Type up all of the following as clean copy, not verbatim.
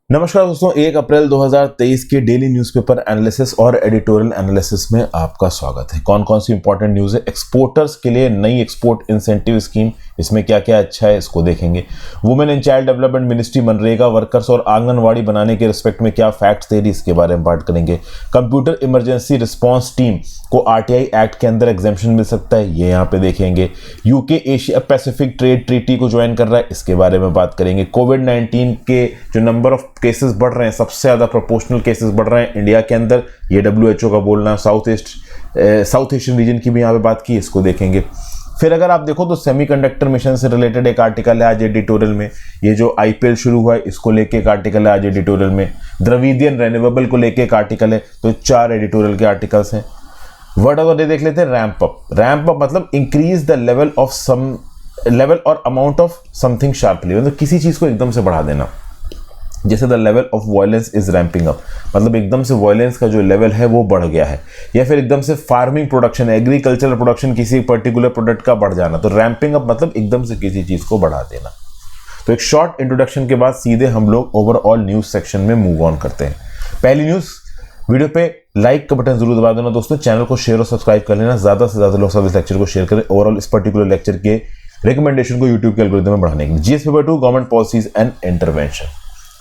नमस्कार दोस्तों, 1 अप्रैल 2023 के डेली न्यूज़पेपर एनालिसिस और एडिटोरियल एनालिसिस में आपका स्वागत है। कौन कौन सी इंपॉर्टेंट न्यूज़ है? एक्सपोर्टर्स के लिए नई एक्सपोर्ट इंसेंटिव स्कीम, इसमें क्या क्या अच्छा है इसको देखेंगे। Women and child development ministry MNREGA workers और आंगनवाड़ी बनाने के रिस्पेक्ट में क्या फैक्ट्स दे रही, इसके बारे में बात करेंगे। कंप्यूटर इमरजेंसी रिस्पॉन्स टीम को आरटीआई एक्ट के अंदर एग्जेम्पशन मिल सकता है, ये यहाँ पे देखेंगे। UK Asia Pacific trade treaty को ज्वाइन कर रहा है, इसके बारे में बात करेंगे। कोविड-19 के जो नंबर ऑफ केसेस बढ़ रहे हैं, सबसे ज्यादा प्रोपोर्शनल केसेस बढ़ रहे हैं इंडिया के अंदर, ये WHO का बोलना। साउथ एशियन रीजन की भी यहाँ पे बात की, इसको देखेंगे। फिर अगर आप देखो तो सेमीकंडक्टर मिशन से रिलेटेड एक आर्टिकल है आज एडिटोरियल में। ये जो IPL शुरू हुआ है इसको लेके एक आर्टिकल है आज एडिटोरियल में। द्रविडियन रेन्यूएबल को लेके एक आर्टिकल है, तो 4 एडिटोरियल के आर्टिकल्स हैं। वर्ड ऑफ द डे देख लेते हैं, रैंप अप। रैंप अप मतलब increase the level of some level और अमाउंट ऑफ समथिंग शार्पली, मतलब किसी चीज को एकदम से बढ़ा देना। जैसे the level of violence is ramping up, मतलब एकदम से वायलेंस का जो लेवल है वो बढ़ गया है। या फिर एकदम से फार्मिंग प्रोडक्शन, एग्रीकल्चरल प्रोडक्शन किसी पर्टिकुलर प्रोडक्ट का बढ़ जाना, तो रैंपिंग अप मतलब एकदम से किसी चीज को बढ़ा देना। तो एक शॉर्ट इंट्रोडक्शन के बाद सीधे हम लोग ओवरऑल न्यूज सेक्शन में मूव ऑन करते हैं। पहली न्यूज, वीडियो पे लाइक का बटन जरूर दबा देना दोस्तों, चैनल को शेयर और सब्सक्राइब कर लेना, ज्यादा से ज्यादा लोग सब इस लेक्चर को शेयर करें। ओवरऑल इस पर्टिकुलर लेक्चर के रिकमेंडेशन को यूट्यूब के एल्गोरिथम में बढ़ाने के लिए। GS paper 2 government policies and intervention.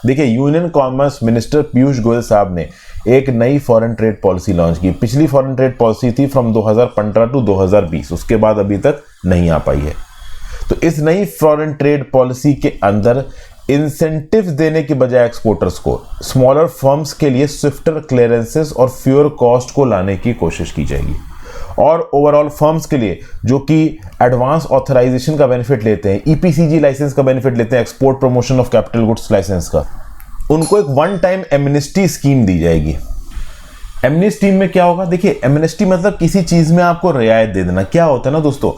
देखिए, union commerce minister Piyush Goyal साहब ने एक नई फॉरेन ट्रेड पॉलिसी लॉन्च की। पिछली फॉरेन ट्रेड पॉलिसी थी फ्रॉम 2015 टू 2020, उसके बाद अभी तक नहीं आ पाई है। तो इस नई फॉरेन ट्रेड पॉलिसी के अंदर इंसेंटिव देने के बजाय एक्सपोर्टर्स को स्मॉलर फर्म्स के लिए स्विफ्टर क्लियरेंसेस और फ्यूअर कॉस्ट को लाने की कोशिश की जाएगी। और ओवरऑल फर्म्स के लिए जो कि एडवांस ऑथराइजेशन का बेनिफिट लेते हैं, EPCG लाइसेंस का बेनिफिट लेते हैं, export promotion of capital goods licence का, उनको एक वन टाइम एमनेस्टी स्कीम दी जाएगी। एमनेस्टी में क्या होगा? देखिए, एमनेस्टी मतलब किसी चीज में आपको रियायत दे देना। क्या होता है ना दोस्तों,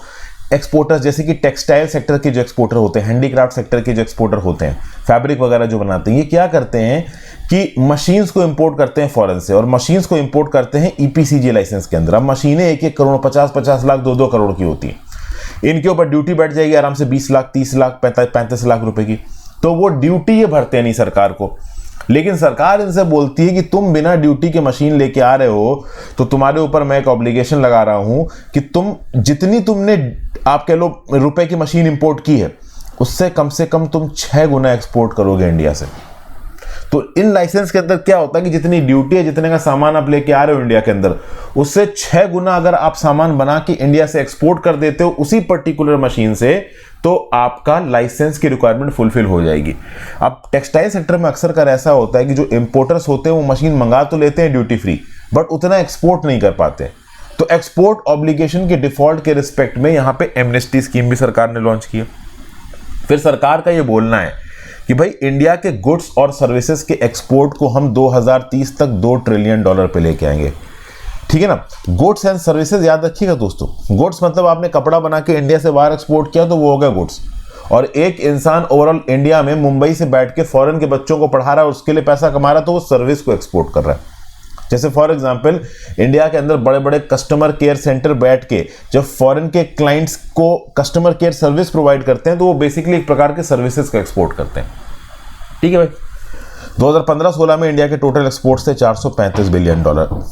एक्सपोर्टर्स जैसे कि टेक्सटाइल सेक्टर के जो एक्सपोर्टर होते हैं, हैंडीक्राफ्ट सेक्टर के जो एक्सपोर्टर होते हैं, फैब्रिक वगैरह जो बनाते हैं, ये क्या करते हैं कि मशीन्स को इंपोर्ट करते हैं फॉरेन से, और मशीन्स को इंपोर्ट करते हैं EPCG लाइसेंस के अंदर। अब मशीनें 1-1 करोड़, 50-50 लाख, 2-2 करोड़ की होती हैं। इनके ऊपर ड्यूटी बैठ जाएगी आराम से 20 लाख, 30 लाख, 35 लाख रुपए की। तो वो ड्यूटी ये भरते नहीं सरकार को, लेकिन सरकार इनसे बोलती है कि तुम बिना ड्यूटी के मशीन लेके आ रहे हो, तो तुम्हारे ऊपर मैं एक ऑब्लिगेशन लगा रहा हूं कि तुम जितनी तुमने आप कह लो रुपए की मशीन इंपोर्ट की है, उससे कम तुम 6 गुना एक्सपोर्ट करोगे इंडिया से। तो इन लाइसेंस के अंदर क्या होता है कि जितनी ड्यूटी है, जितने का सामान आप लेके आ रहे हो इंडिया के अंदर, उससे 6 गुना अगर आप सामान बना के इंडिया से एक्सपोर्ट कर देते हो उसी पर्टिकुलर मशीन से, तो आपका लाइसेंस की रिक्वायरमेंट फुलफिल हो जाएगी। अब टेक्सटाइल सेक्टर में अक्सर कर ऐसा होता है कि जो इंपोर्टर्स होते हैं वो मशीन मंगा तो लेते हैं ड्यूटी फ्री, बट उतना एक्सपोर्ट नहीं कर पाते। तो एक्सपोर्ट ऑब्लिगेशन के डिफॉल्ट के रिस्पेक्ट में यहां पे एमनेस्टी स्कीम भी सरकार ने लॉन्च की है। फिर सरकार का ये बोलना है कि भाई इंडिया के गुड्स और सर्विसेज के एक्सपोर्ट को हम 2030 तक $2 ट्रिलियन पे लेके आएंगे। ठीक है ना? गुड्स एंड सर्विसेज याद रखिएगा दोस्तों। गुड्स मतलब आपने कपड़ा बना के इंडिया से बाहर एक्सपोर्ट किया तो वो हो गया गुड्स। और एक इंसान ओवरऑल इंडिया में मुंबई से बैठ के फॉरेन के बच्चों को पढ़ा रहा है, उसके लिए पैसा कमा रहा है, तो वो सर्विस को एक्सपोर्ट कर रहा है। जैसे फॉर एग्जांपल, इंडिया के अंदर बड़े बड़े कस्टमर केयर सेंटर बैठ के जब फॉरेन के क्लाइंट्स को कस्टमर केयर सर्विस प्रोवाइड करते हैं, तो वो बेसिकली एक प्रकार के सर्विसेज का एक्सपोर्ट करते हैं। ठीक है भाई। 2015-16 में इंडिया के टोटल एक्सपोर्ट्स थे $435 बिलियन।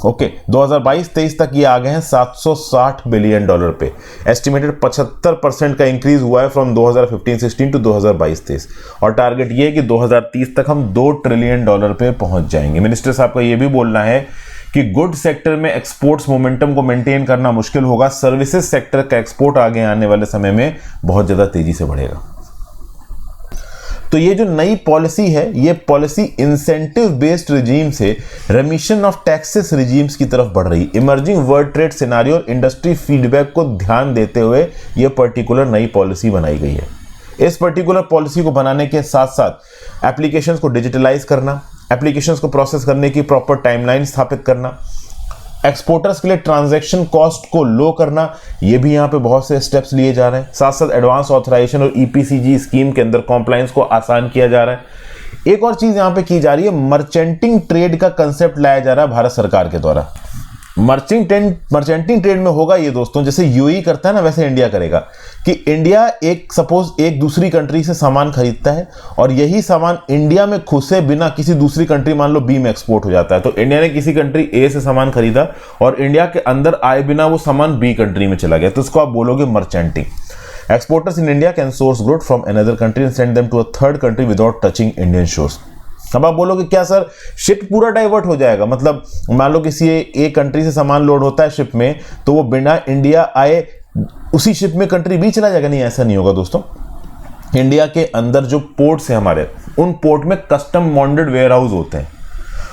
ओके, 2022-23 तक ये आ गए हैं $760 बिलियन पे। एस्टिमेटेड 75% का इंक्रीज हुआ है फ्रॉम 2015-16 टू 2022-23, और टारगेट ये है कि 2030 तक हम $2 ट्रिलियन पे पहुंच जाएंगे। मिनिस्टर साहब का ये भी बोलना है कि गुड सेक्टर में एक्सपोर्ट्स मोमेंटम को मेंटेन करना मुश्किल होगा, सर्विसेज सेक्टर का एक्सपोर्ट आगे आने वाले समय में बहुत ज्यादा तेजी से बढ़ेगा। तो ये जो नई पॉलिसी है, ये पॉलिसी इंसेंटिव बेस्ड रिजीम से रेमिशन ऑफ टैक्सेस रिजीम्स की तरफ बढ़ रही। इमर्जिंग वर्ल्ड ट्रेड सिनेरियो और इंडस्ट्री फीडबैक को ध्यान देते हुए ये पर्टिकुलर नई पॉलिसी बनाई गई है। इस पर्टिकुलर पॉलिसी को बनाने के साथ साथ एप्लीकेशंस को डिजिटलाइज करना, एप्लीकेशंस को प्रोसेस करने की प्रॉपर टाइमलाइन स्थापित करना, एक्सपोर्टर्स के लिए ट्रांजैक्शन कॉस्ट को लो करना, ये भी यहाँ पे बहुत से स्टेप्स लिए जा रहे हैं। साथ साथ एडवांस ऑथराइजेशन और EPCG स्कीम के अंदर कॉम्प्लायंस को आसान किया जा रहा है। एक और चीज यहाँ पे की जा रही है, मर्चेंटिंग ट्रेड का कंसेप्ट लाया जा रहा है भारत सरकार के द्वारा। मर्चेंटिंग ट्रेड में होगा ये दोस्तों, जैसे यूएई करता है ना वैसे इंडिया करेगा, कि इंडिया सपोज एक दूसरी कंट्री से सामान खरीदता है और यही सामान इंडिया में घुसे बिना किसी दूसरी कंट्री, मान लो बी में एक्सपोर्ट हो जाता है। तो इंडिया ने किसी कंट्री ए से सामान खरीदा और इंडिया के अंदर आए बिना वो सामान बी कंट्री में चला गया, तो इसको आप बोलोगे merchanting. Exporters in India can source good from another country and send them to a third country without touching Indian shores. अब आप बोलोगे क्या सर शिप पूरा डाइवर्ट हो जाएगा, मतलब मान लो किसी एक कंट्री से सामान लोड होता है शिप में, तो वो बिना इंडिया आए उसी शिप में कंट्री बी चला जाएगा? नहीं, ऐसा नहीं होगा दोस्तों। इंडिया के अंदर जो पोर्ट्स हैं हमारे, उन पोर्ट में कस्टम बॉन्डेड वेयर हाउस होते हैं।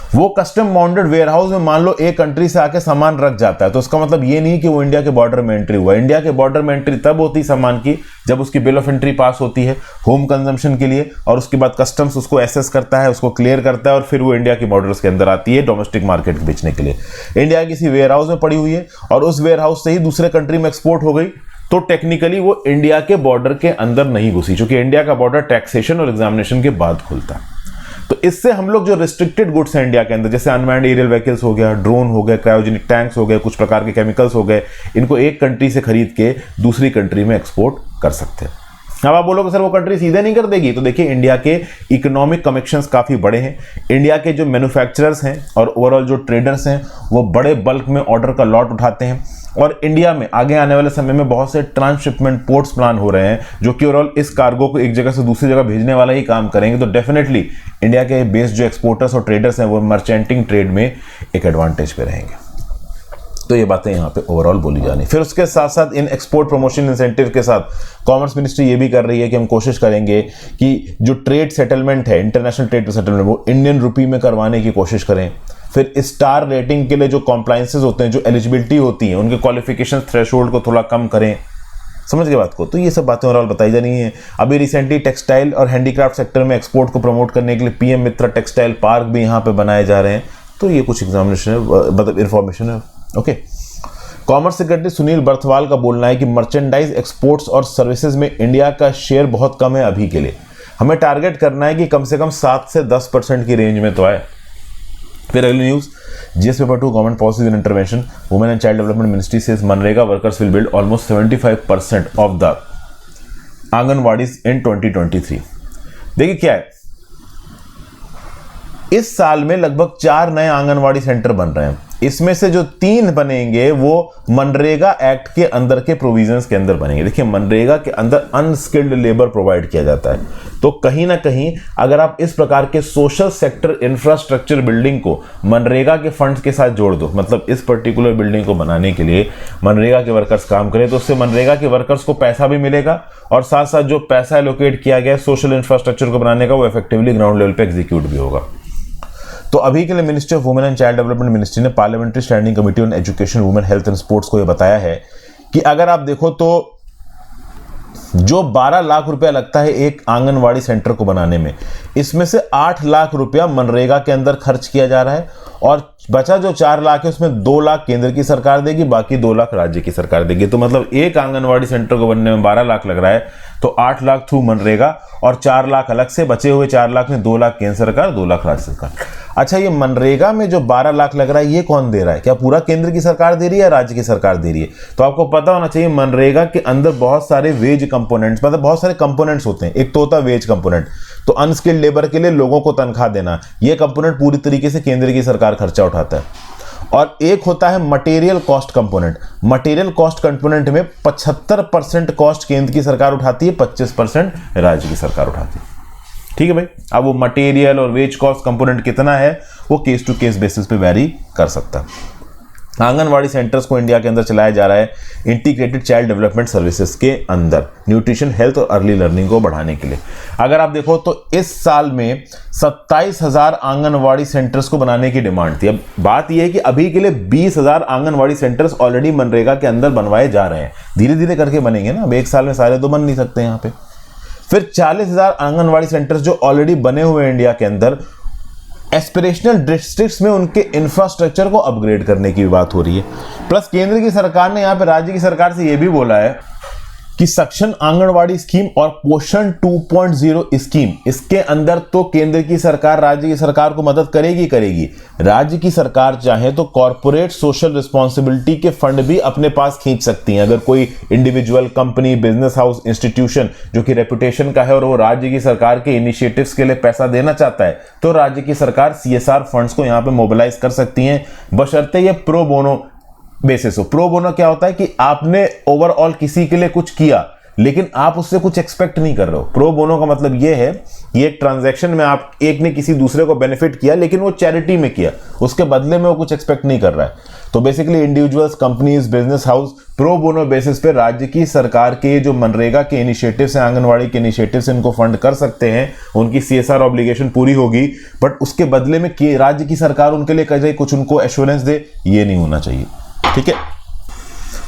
वो कस्टम बाउंडेड वेयर हाउस में मान लो एक कंट्री से आके सामान रख जाता है, तो उसका मतलब ये नहीं कि वो इंडिया के बॉर्डर में एंट्री हुआ। इंडिया के बॉर्डर में एंट्री तब होती है सामान की जब उसकी बिल ऑफ एंट्री पास होती है होम कंजम्पशन के लिए, और उसके बाद कस्टम्स उसको एसेस करता है, उसको क्लियर करता है, और फिर वो इंडिया के बॉर्डर्स के अंदर आती है डोमेस्टिक मार्केट में बेचने के लिए। इंडिया किसी वेयर हाउस में पड़ी हुई है और उस वेयर हाउस से ही दूसरे कंट्री में एक्सपोर्ट हो गई, तो टेक्निकली वो इंडिया के बॉर्डर के अंदर नहीं घुसी, क्योंकि इंडिया का बॉर्डर टैक्सेशन और एग्जामिनेशन के बाद खुलता है। तो इससे हम लोग जो रिस्ट्रिक्टेड गुड्स हैं इंडिया के अंदर, जैसे अनमैन्ड एरियल व्हीकल्स हो गया, ड्रोन हो गए, क्रायोजेनिक टैंक्स हो गए, कुछ प्रकार के केमिकल्स हो गए, इनको एक कंट्री से खरीद के दूसरी कंट्री में एक्सपोर्ट कर सकते हैं। अब आप बोलोगे सर वो कंट्री सीधे नहीं कर देगी, तो देखिए इंडिया के इकोनॉमिक कनेक्शंस काफ़ी बड़े हैं। इंडिया के जो मैन्युफैक्चरर्स हैं और ओवरऑल जो ट्रेडर्स हैं वो बड़े बल्क में ऑर्डर का लॉट उठाते हैं, और इंडिया में आगे आने वाले समय में बहुत से ट्रांसशिपमेंट पोर्ट्स प्लान हो रहे हैं जो कि ओवरऑल इस कार्गो को एक जगह से दूसरी जगह भेजने वाला ही काम करेंगे। तो डेफिनेटली इंडिया के बेस्ड जो एक्सपोर्टर्स और ट्रेडर्स हैं वो मर्चेंटिंग ट्रेड में एक एडवांटेज पे रहेंगे। तो ये बातें यहाँ पे ओवरऑल बोली जानी। फिर उसके साथ साथ इन एक्सपोर्ट प्रमोशन इंसेंटिव के साथ कॉमर्स मिनिस्ट्री ये भी कर रही है कि हम कोशिश करेंगे कि जो ट्रेड सेटलमेंट है, इंटरनेशनल ट्रेड सेटलमेंट, वो इंडियन रुपी में करवाने की कोशिश करें। फिर स्टार रेटिंग के लिए जो कॉम्प्लायंसेस होते हैं, जो एलिजिबिलिटी होती है, उनके क्वालिफिकेशन थ्रेशोल्ड को थोड़ा कम करें। समझ गए बात को? तो ये सब बातें ओवरऑल बताई जा रही हैं। अभी रिसेंटली टेक्सटाइल और हैंडीक्राफ्ट सेक्टर में एक्सपोर्ट को प्रमोट करने के लिए पीएम मित्र टेक्सटाइल पार्क भी यहाँ पे बनाए जा रहे हैं। तो ये कुछ एग्जामिनेशन है, मतलब इंफॉर्मेशन है। Okay, commerce secretary Sunil Barthwal का बोलना है कि मर्चेंडाइज एक्सपोर्ट्स और सर्विसेज में इंडिया का शेयर बहुत कम है अभी के लिए, हमें टारगेट करना है कि कम से कम 7 से 10% की रेंज में तो आए। फिर अगली news, GS paper 2 government policies and intervention, women and child development ministry says मनरेगा workers will build almost 75% of the anganwadis in 2023। देखिए क्या है, इस साल में लगभग 4 नए आंगनवाड़ी सेंटर बन रहे हैं। इसमें से जो 3 बनेंगे वो मनरेगा एक्ट के अंदर के प्रोविजंस के अंदर बनेंगे। देखिए मनरेगा के अंदर अनस्किल्ड लेबर प्रोवाइड किया जाता है, तो कहीं ना कहीं अगर आप इस प्रकार के सोशल सेक्टर इंफ्रास्ट्रक्चर बिल्डिंग को मनरेगा के फंड्स के साथ जोड़ दो, मतलब इस पर्टिकुलर बिल्डिंग को बनाने के लिए मनरेगा के वर्कर्स काम करें, तो उससे मनरेगा के वर्कर्स को पैसा भी मिलेगा और साथ साथ जो पैसा एलोकेट किया गया सोशल इंफ्रास्ट्रक्चर को बनाने का वो इफेक्टिवली ग्राउंड लेवल पे एग्जीक्यूट भी होगा। तो अभी के लिए ministry of women and child development ministry ने parliamentary standing committee on education, women health and sports को यह बताया है कि अगर आप देखो तो जो 12 लाख रुपया लगता है एक आंगनवाड़ी सेंटर को बनाने में, इसमें से 8 लाख रुपया मनरेगा के अंदर खर्च किया जा रहा है और बचा जो 4 लाख है उसमें 2 लाख केंद्र की सरकार देगी, बाकी 2 लाख राज्य की सरकार देगी। तो मतलब एक आंगनवाड़ी सेंटर को बनने में 12 लाख लग रहा है, तो 8 लाख थ्रू मनरेगा और 4 लाख अलग से, बचे हुए 4 लाख में 2 लाख केंद्र सरकार, 2 लाख राज्य सरकार। अच्छा, ये मनरेगा में जो 12 लाख लग रहा है ये कौन दे रहा है? क्या पूरा केंद्र की सरकार दे रही है या राज्य की सरकार दे रही है? तो आपको पता होना चाहिए मनरेगा के अंदर बहुत सारे वेज कंपोनेंट्स, मतलब बहुत सारे कंपोनेंट्स होते हैं। एक तो होता है वेज कंपोनेंट, तो अनस्किल्ड लेबर के लिए लोगों को तनख्वाह देना, ये कंपोनेंट पूरी तरीके से केंद्र की सरकार खर्चा उठाता है। और एक होता है material cost component. Material cost component में 75% कॉस्ट केंद्र की सरकार उठाती है, 25% राज्य की सरकार उठाती है। ठीक है भाई। अब वो मटेरियल और वेज कॉस्ट कंपोनेंट कितना है वो केस टू केस बेसिस पे वेरी कर सकता है। आंगनवाड़ी सेंटर्स को इंडिया के अंदर चलाया जा रहा है इंटीग्रेटेड चाइल्ड डेवलपमेंट सर्विसेज के अंदर, न्यूट्रिशन, हेल्थ और अर्ली लर्निंग को बढ़ाने के लिए। अगर आप देखो तो इस साल में 27,000 आंगनवाड़ी सेंटर्स को बनाने की डिमांड थी। अब बात यह है कि अभी के लिए 20,000 आंगनवाड़ी सेंटर्स ऑलरेडी मनरेगा के अंदर बनवाए जा रहे हैं, धीरे धीरे करके बनेंगे ना, अब एक साल में सारे तो बन नहीं सकते यहाँ पे। फिर 40,000 आंगनवाड़ी सेंटर्स जो ऑलरेडी बने हुए हैं इंडिया के अंदर, एस्पिरेशनल डिस्ट्रिक्ट्स में उनके इंफ्रास्ट्रक्चर को अपग्रेड करने की बात हो रही है। प्लस केंद्र की सरकार ने यहाँ पे राज्य की सरकार से ये भी बोला है कि सक्षम आंगनवाड़ी स्कीम और पोषण 2.0 स्कीम, इसके अंदर तो केंद्र की सरकार राज्य की सरकार को मदद करेगी। राज्य की सरकार चाहे तो कॉर्पोरेट सोशल रिस्पॉन्सिबिलिटी के फंड भी अपने पास खींच सकती है। अगर कोई individual, company, business house, institution जो कि रेपुटेशन का है और वो राज्य की सरकार के इनिशिएटिव्स के लिए पैसा देना चाहता है, तो राज्य की सरकार CSR फंड्स को यहां पे मोबिलाइज कर सकती है, बशर्ते ये प्रो बोनो बेसिस हो। प्रो बोनो क्या होता है कि आपने ओवरऑल किसी के लिए कुछ किया लेकिन आप उससे कुछ एक्सपेक्ट नहीं कर रहे हो। प्रो बोनो का मतलब यह है कि एक ट्रांजैक्शन में आप एक ने किसी दूसरे को बेनिफिट किया लेकिन वो चैरिटी में किया, उसके बदले में वो कुछ एक्सपेक्ट नहीं कर रहा है। तो basically individuals, companies, business house pro bono basis पे राज्य की सरकार के जो मनरेगा के इनिशिएटिव्स हैं, आंगनवाड़ी के इनिशिएटिव्स, इनको फंड कर सकते हैं। उनकी CSR ऑब्लिगेशन पूरी होगी, बट उसके बदले में राज्य की सरकार उनके लिए कहे कुछ उनको एश्योरेंस दे, ये नहीं होना चाहिए। ठीक है,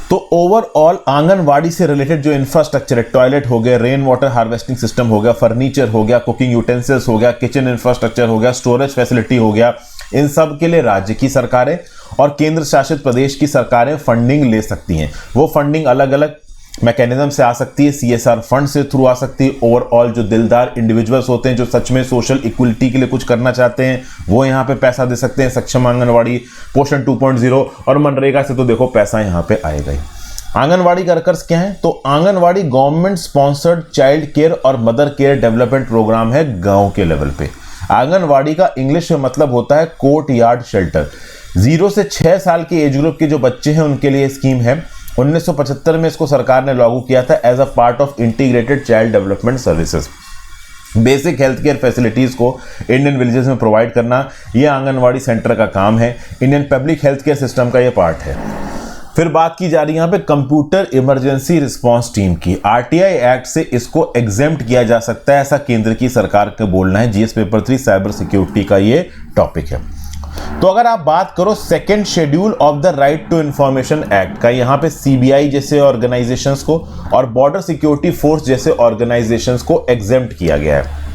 तो ओवरऑल आंगनवाड़ी से रिलेटेड जो इंफ्रास्ट्रक्चर है, टॉयलेट हो गया, रेन वाटर हार्वेस्टिंग सिस्टम हो गया, फर्नीचर हो गया, कुकिंग यूटेंसिल्स हो गया, किचन इंफ्रास्ट्रक्चर हो गया, स्टोरेज फैसिलिटी हो गया, इन सब के लिए राज्य की सरकारें और केंद्र शासित प्रदेश की सरकारें फंडिंग ले सकती हैं। वो फंडिंग अलग अलग मैकेनिज्म से आ सकती है, CSR फंड से थ्रू आ सकती है। ओवरऑल जो दिलदार इंडिविजुअल्स होते हैं जो सच में सोशल इक्वलिटी के लिए कुछ करना चाहते हैं, वो यहाँ पे पैसा दे सकते हैं। सक्षम आंगनवाड़ी, पोषण 2.0 और मनरेगा से तो देखो पैसा यहाँ पे आएगा ही। आंगनवाड़ी वर्कर्स क्या है? तो anganwadi government sponsored child care और मदर केयर डेवलपमेंट प्रोग्राम है गांव के लेवल पे। आंगनवाड़ी का इंग्लिश में मतलब होता है कोर्ट यार्ड शेल्टर। 0 से 6 साल के एज ग्रुप के जो बच्चे हैं उनके लिए स्कीम है। 1975 में इसको सरकार ने लागू किया था as a part of integrated child development services. Basic health care facilities को इंडियन विलेजेस में प्रोवाइड करना, यह आंगनवाड़ी सेंटर का काम है। Indian public health care system का यह पार्ट है। फिर बात की जा रही है यहाँ पे कंप्यूटर इमरजेंसी रिस्पांस टीम की। RTI एक्ट से इसको एग्जेम्प्ट किया जा सकता है, ऐसा केंद्र की सरकार का बोलना है। GS पेपर 3 साइबर सिक्योरिटी का ये टॉपिक है। तो अगर आप बात करो second schedule of the right to information act का, यहां पे CBI जैसे ऑर्गेनाइजेशंस को और बॉर्डर सिक्योरिटी फोर्स जैसे ऑर्गेनाइजेशंस को एग्जेम्प्ट किया गया है।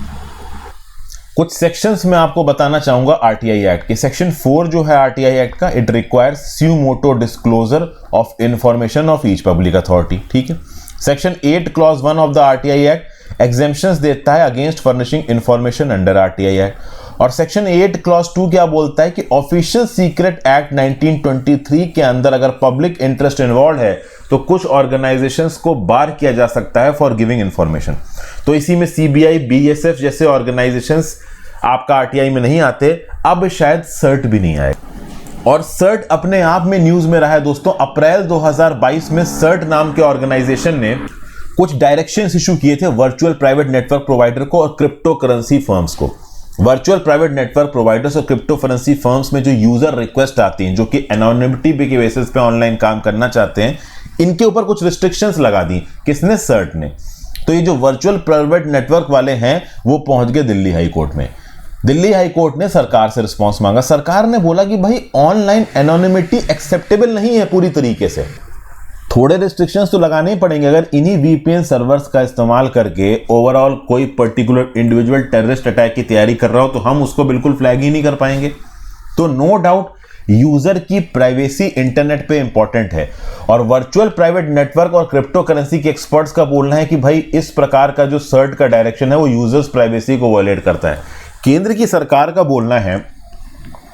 कुछ सेक्शंस में आपको बताना चाहूंगा RTI एक्ट के। सेक्शन 4 जो है RTI एक्ट का, it requires suo motu disclosure of information of each public authority. ठीक है। Section 8 clause 1 of the RTI act exemptions देता है against furnishing information under RTI act. और सेक्शन 8 क्लॉज 2 क्या बोलता है कि ऑफिशियल सीक्रेट एक्ट 1923 के अंदर अगर पब्लिक इंटरेस्ट इन्वॉल्व है तो कुछ ऑर्गेनाइजेशंस को बार किया जा सकता है फॉर गिविंग इंफॉर्मेशन। तो इसी में CBI, BSF जैसे ऑर्गेनाइजेशंस आपका RTI में नहीं आते। अब शायद सर्ट भी नहीं आए, और सर्ट अपने आप में न्यूज में रहा है दोस्तों। अप्रैल 2022 में सर्ट नाम के ऑर्गेनाइजेशन ने कुछ डायरेक्शंस इशू किए थे वर्चुअल प्राइवेट नेटवर्क प्रोवाइडर को और क्रिप्टो करेंसी फर्म्स को। वर्चुअल प्राइवेट नेटवर्क प्रोवाइडर्स और क्रिप्टो करेंसी फर्म्स में जो यूजर रिक्वेस्ट आती हैं, जो कि एनोनिमिटी के बेसिस पे ऑनलाइन काम करना चाहते हैं, इनके ऊपर कुछ रिस्ट्रिक्शंस लगा दी। किसने? सर्ट ने। तो ये जो वर्चुअल प्राइवेट नेटवर्क वाले हैं वो पहुंच गए दिल्ली हाई कोर्ट में। दिल्ली हाई कोर्ट ने सरकार से रिस्पांस मांगा। सरकार ने बोला कि भाई ऑनलाइन एनोनिमिटी एक्सेप्टेबल नहीं है पूरी तरीके से, थोड़े रिस्ट्रिक्शंस तो लगाने ही पड़ेंगे। अगर इन्हीं VPN सर्वर्स का इस्तेमाल करके ओवरऑल कोई पर्टिकुलर इंडिविजुअल टेररिस्ट अटैक की तैयारी कर रहा हो तो हम उसको बिल्कुल फ्लैग ही नहीं कर पाएंगे। तो नो डाउट यूजर की प्राइवेसी इंटरनेट पे इंपॉर्टेंट है, और वर्चुअल प्राइवेट नेटवर्क और क्रिप्टो करेंसी के एक्सपर्ट्स का बोलना है कि भाई इस प्रकार का जो सर्ट का डायरेक्शन है वो यूजर्स प्राइवेसी को वायलेट करता है। केंद्र की सरकार का बोलना है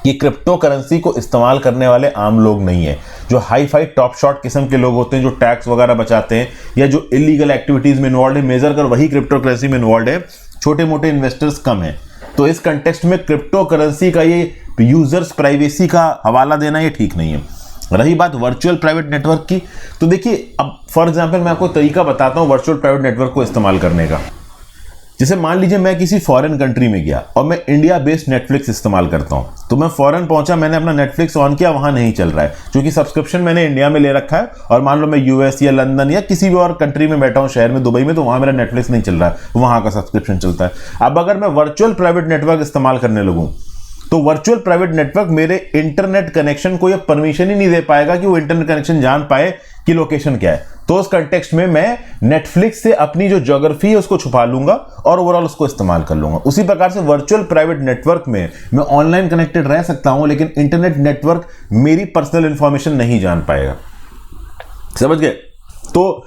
कि क्रिप्टो करेंसी को इस्तेमाल करने वाले आम लोग नहीं है, जो हाई फाई टॉप शॉट किस्म के लोग होते हैं, जो टैक्स वगैरह बचाते हैं या जो इलीगल एक्टिविटीज में इन्वॉल्व है, मेजर कर वही क्रिप्टो करेंसी में इन्वॉल्व है। छोटे मोटे इन्वेस्टर्स कम है। तो इस कंटेक्स्ट में क्रिप्टो करेंसी का ये यूजर्स प्राइवेसी का हवाला देना ये ठीक नहीं है। रही बात वर्चुअल प्राइवेट नेटवर्क की, तो देखिए अब फॉर एग्जांपल मैं आपको तरीका बताता हूं वर्चुअल प्राइवेट नेटवर्क को इस्तेमाल करने का। जैसे मान लीजिए मैं किसी फॉरेन कंट्री में गया और मैं इंडिया बेस्ड नेटफ्लिक्स इस्तेमाल करता हूं, तो मैं फॉरेन पहुंचा, मैंने अपना नेटफ्लिक्स ऑन किया, वहां नहीं चल रहा है क्योंकि सब्सक्रिप्शन मैंने इंडिया में ले रखा है, और मान लो मैं US या लंदन या किसी भी और कंट्री में बैठा हूं, शहर में, दुबई में, तो वहां मेरा नेटफ्लिक्स नहीं चल रहा है, वहां का सब्सक्रिप्शन चलता है। अब अगर मैं वर्चुअल प्राइवेट नेटवर्क इस्तेमाल करने लगूं तो वर्चुअल प्राइवेट नेटवर्क मेरे इंटरनेट कनेक्शन को यह परमिशन ही नहीं दे पाएगा कि वो इंटरनेट कनेक्शन जान पाए कि लोकेशन क्या है। तो उस कंटेक्स्ट में मैं नेटफ्लिक्स से अपनी जो ज्योग्राफी है उसको छुपा लूंगा और ओवरऑल उसको इस्तेमाल कर लूंगा। उसी प्रकार से वर्चुअल प्राइवेट नेटवर्क में मैं ऑनलाइन कनेक्टेड रह सकता हूं, लेकिन इंटरनेट नेटवर्क मेरी पर्सनल इंफॉर्मेशन नहीं जान पाएगा। समझ गए? तो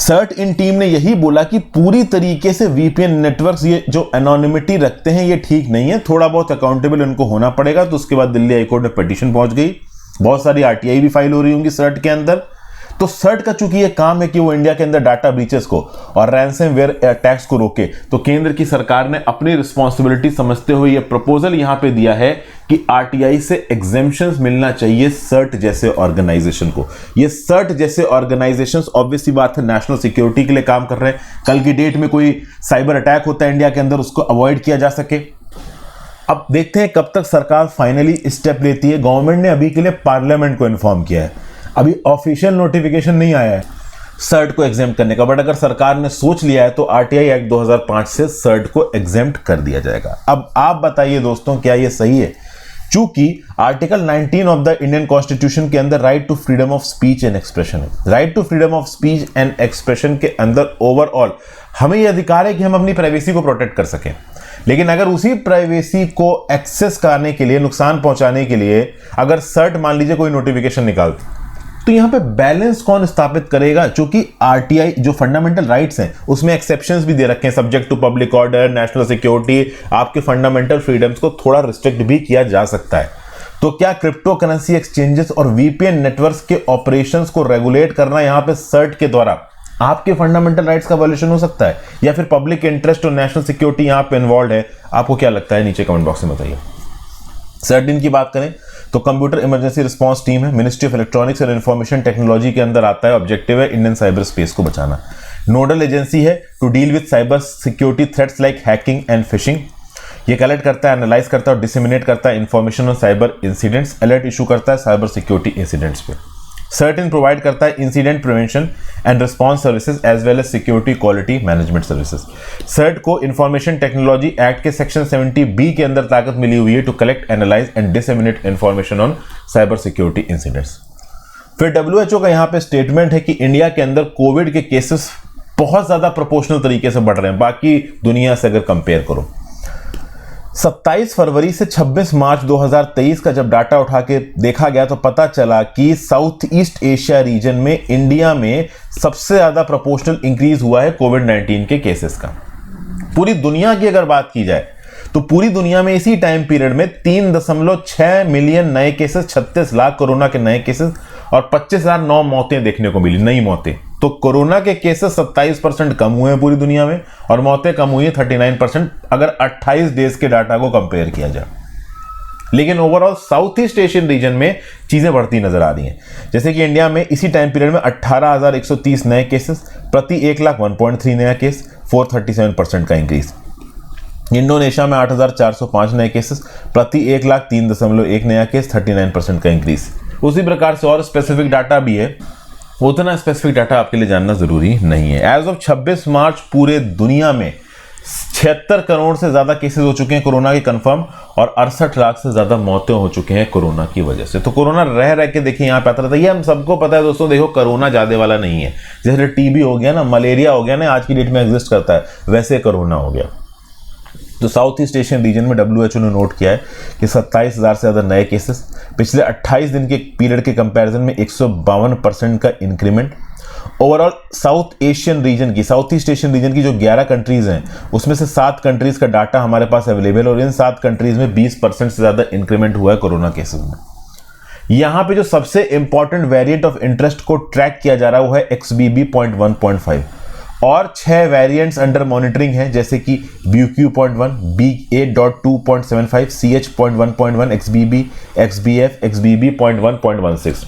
सर्ट इन टीम ने यही बोला कि पूरी तरीके से वीपीएन नेटवर्क्स ये जो एनोनिमिटी रखते हैं ये ठीक नहीं है, थोड़ा बहुत अकाउंटेबल उनको होना पड़ेगा। तो उसके बाद दिल्ली हाईकोर्ट में पिटीशन पहुंच गई, बहुत सारी आरटीआई भी फाइल हो रही होंगी सर्ट के अंदर। तो सर्ट का चूंकि ये काम है कि वो इंडिया के अंदर डाटा ब्रीचेस को और रैंसमवेयर अटैक्स को रोके, तो केंद्र की सरकार ने अपनी रिस्पॉन्सिबिलिटी समझते हुए ये प्रपोजल यहां पे दिया है कि आरटीआई से एग्जेम्पशंस मिलना चाहिए सर्ट जैसे ऑर्गेनाइजेशन को। ये सर्ट जैसे ऑर्गेनाइजेशंस ऑब्वियसली बात है नेशनल सिक्योरिटी के लिए काम कर रहे हैं, कल की डेट में कोई साइबर अटैक होता है इंडिया के अंदर उसको अवॉइड किया जा सके। अब देखते हैं कब तक सरकार फाइनली स्टेप लेती है। गवर्नमेंट ने अभी के लिए पार्लियामेंट को इन्फॉर्म किया है, अभी ऑफिशियल नोटिफिकेशन नहीं आया है सर्ट को एग्जेम्प्ट करने का, बट अगर सरकार ने सोच लिया है तो आरटीआई एक्ट 2005 से सर्ट को एग्जेम्प्ट कर दिया जाएगा। अब आप बताइए दोस्तों, क्या यह सही है? चूंकि article 19 of the Indian constitution के अंदर right to freedom of speech and expression है। Right to freedom of speech and expression के अंदर ओवरऑल हमें यह अधिकार है कि हम अपनी प्राइवेसी को प्रोटेक्ट कर सकें, लेकिन अगर उसी प्राइवेसी को एक्सेस करने के लिए, नुकसान पहुंचाने के लिए अगर सर्ट मान लीजिए कोई नोटिफिकेशन निकालती, तो यहां पे बैलेंस कौन स्थापित करेगा? क्योंकि आरटीआई जो फंडामेंटल राइट्स हैं उसमें एक्सेप्शंस भी दे रखे हैं, subject to public order, national security, आपके फंडामेंटल फ्रीडम्स को थोड़ा रिस्ट्रिक्ट भी किया जा सकता है। तो क्या क्रिप्टो करेंसी एक्सचेंजेस और वीपीएन नेटवर्क्स के ऑपरेशंस को रेगुलेट करना यहां पे सर्ट के द्वारा आपके फंडामेंटल राइट्स का वायलेशन हो सकता है, या फिर पब्लिक इंटरेस्ट और नेशनल सिक्योरिटी यहां पे इन्वॉल्व है? आपको क्या लगता है, नीचे कमेंट बॉक्स में बताइए। सर्ट इन की बात करें तो कंप्यूटर इमरजेंसी रिस्पांस टीम है, ministry of electronics and information technology के अंदर आता है। ऑब्जेक्टिव है इंडियन साइबर स्पेस को बचाना। नोडल एजेंसी है to deal with cyber security threats like hacking and phishing. ये कलेक्ट करता है, एनालाइज करता है और डिसेमिनेट करता है information on cyber incidents, alert issue करता है साइबर सिक्योरिटी इंसिडेंट्स पे। सर्ट इन प्रोवाइड करता है incident prevention and response services as well as security quality management services. CERT को इंफॉर्मेशन टेक्नोलॉजी एक्ट के सेक्शन 70B के अंदर ताकत मिली हुई है to collect, analyse and disseminate information on cyber security incidents. फिर WHO का यहाँ पे स्टेटमेंट है कि इंडिया के अंदर कोविड के केसेस बहुत ज्यादा प्रोपोर्शनल तरीके से बढ़ रहे हैं बाकी दुनिया से अगर कंपेयर करो। 27 फरवरी से 26 मार्च 2023 का जब डाटा उठा के देखा गया तो पता चला कि साउथ ईस्ट एशिया रीजन में इंडिया में सबसे ज्यादा प्रोपोर्शनल इंक्रीज हुआ है कोविड-19 के केसेस का। पूरी दुनिया की अगर बात की जाए तो पूरी दुनिया में इसी टाइम पीरियड में 3.6 मिलियन नए केसेस, 36 लाख कोरोना के नए केसेस और 25,009 मौतें देखने को मिली, नई मौतें। तो कोरोना के केसेस 27% कम हुए हैं पूरी दुनिया में और मौतें कम हुई है 39% अगर 28 डेज के डाटा को कंपेयर किया जाए। लेकिन overall south east Asian region में चीजें बढ़ती नजर आ रही हैं। जैसे कि इंडिया में इसी टाइम पीरियड में 18,130 नए केसेस प्रति 1 लाख 1.3 नया केस, 437% का इंक्रीज। इंडोनेशिया में 8,405 नए केसेस प्रति 1 लाख 3.1 नया केस, 39% का इंक्रीज। उसी प्रकार से और स्पेसिफिक डाटा भी है, उतना स्पेसिफिक डाटा आपके लिए जानना जरूरी नहीं है। एज ऑफ 26 मार्च पूरे दुनिया में 76 करोड़ से ज्यादा केसेस हो चुके हैं कोरोना के कंफर्म और 68 लाख से ज्यादा मौतें हो चुके हैं कोरोना की वजह से। तो कोरोना रह रह के देखिए यहाँ पे आता रहता है, ये हम सबको पता है दोस्तों। देखो कोरोना ज्यादा वाला नहीं है, जैसे टीबी हो गया ना, मलेरिया हो गया ना, आज की डेट में एग्जिस्ट करता है, वैसे कोरोना हो गया। तो साउथ ईस्ट एशियन रीजन में WHO ने नोट किया है कि 27,000 से ज़्यादा नए केसेस, पिछले 28 दिन के पीरियड के कंपैरिजन में 152% का increment. Overall south east Asian region की जो 11 कंट्रीज हैं उसमें से 7 कंट्रीज का डाटा हमारे पास अवेलेबल है और इन 7 कंट्रीज में 20% से ज़्यादा इंक्रीमेंट हुआ है कोरोना केसेस में। यहाँ पे जो सबसे इंपॉर्टेंट वेरिएंट ऑफ इंटरेस्ट को ट्रैक किया जा रहा है वो है XBB.1.5 और 6 वेरिएंट्स अंडर मॉनिटरिंग है, जैसे कि BQ.1, BA.2.75, CH.1.1, XBB, XBF, XBB.1.16।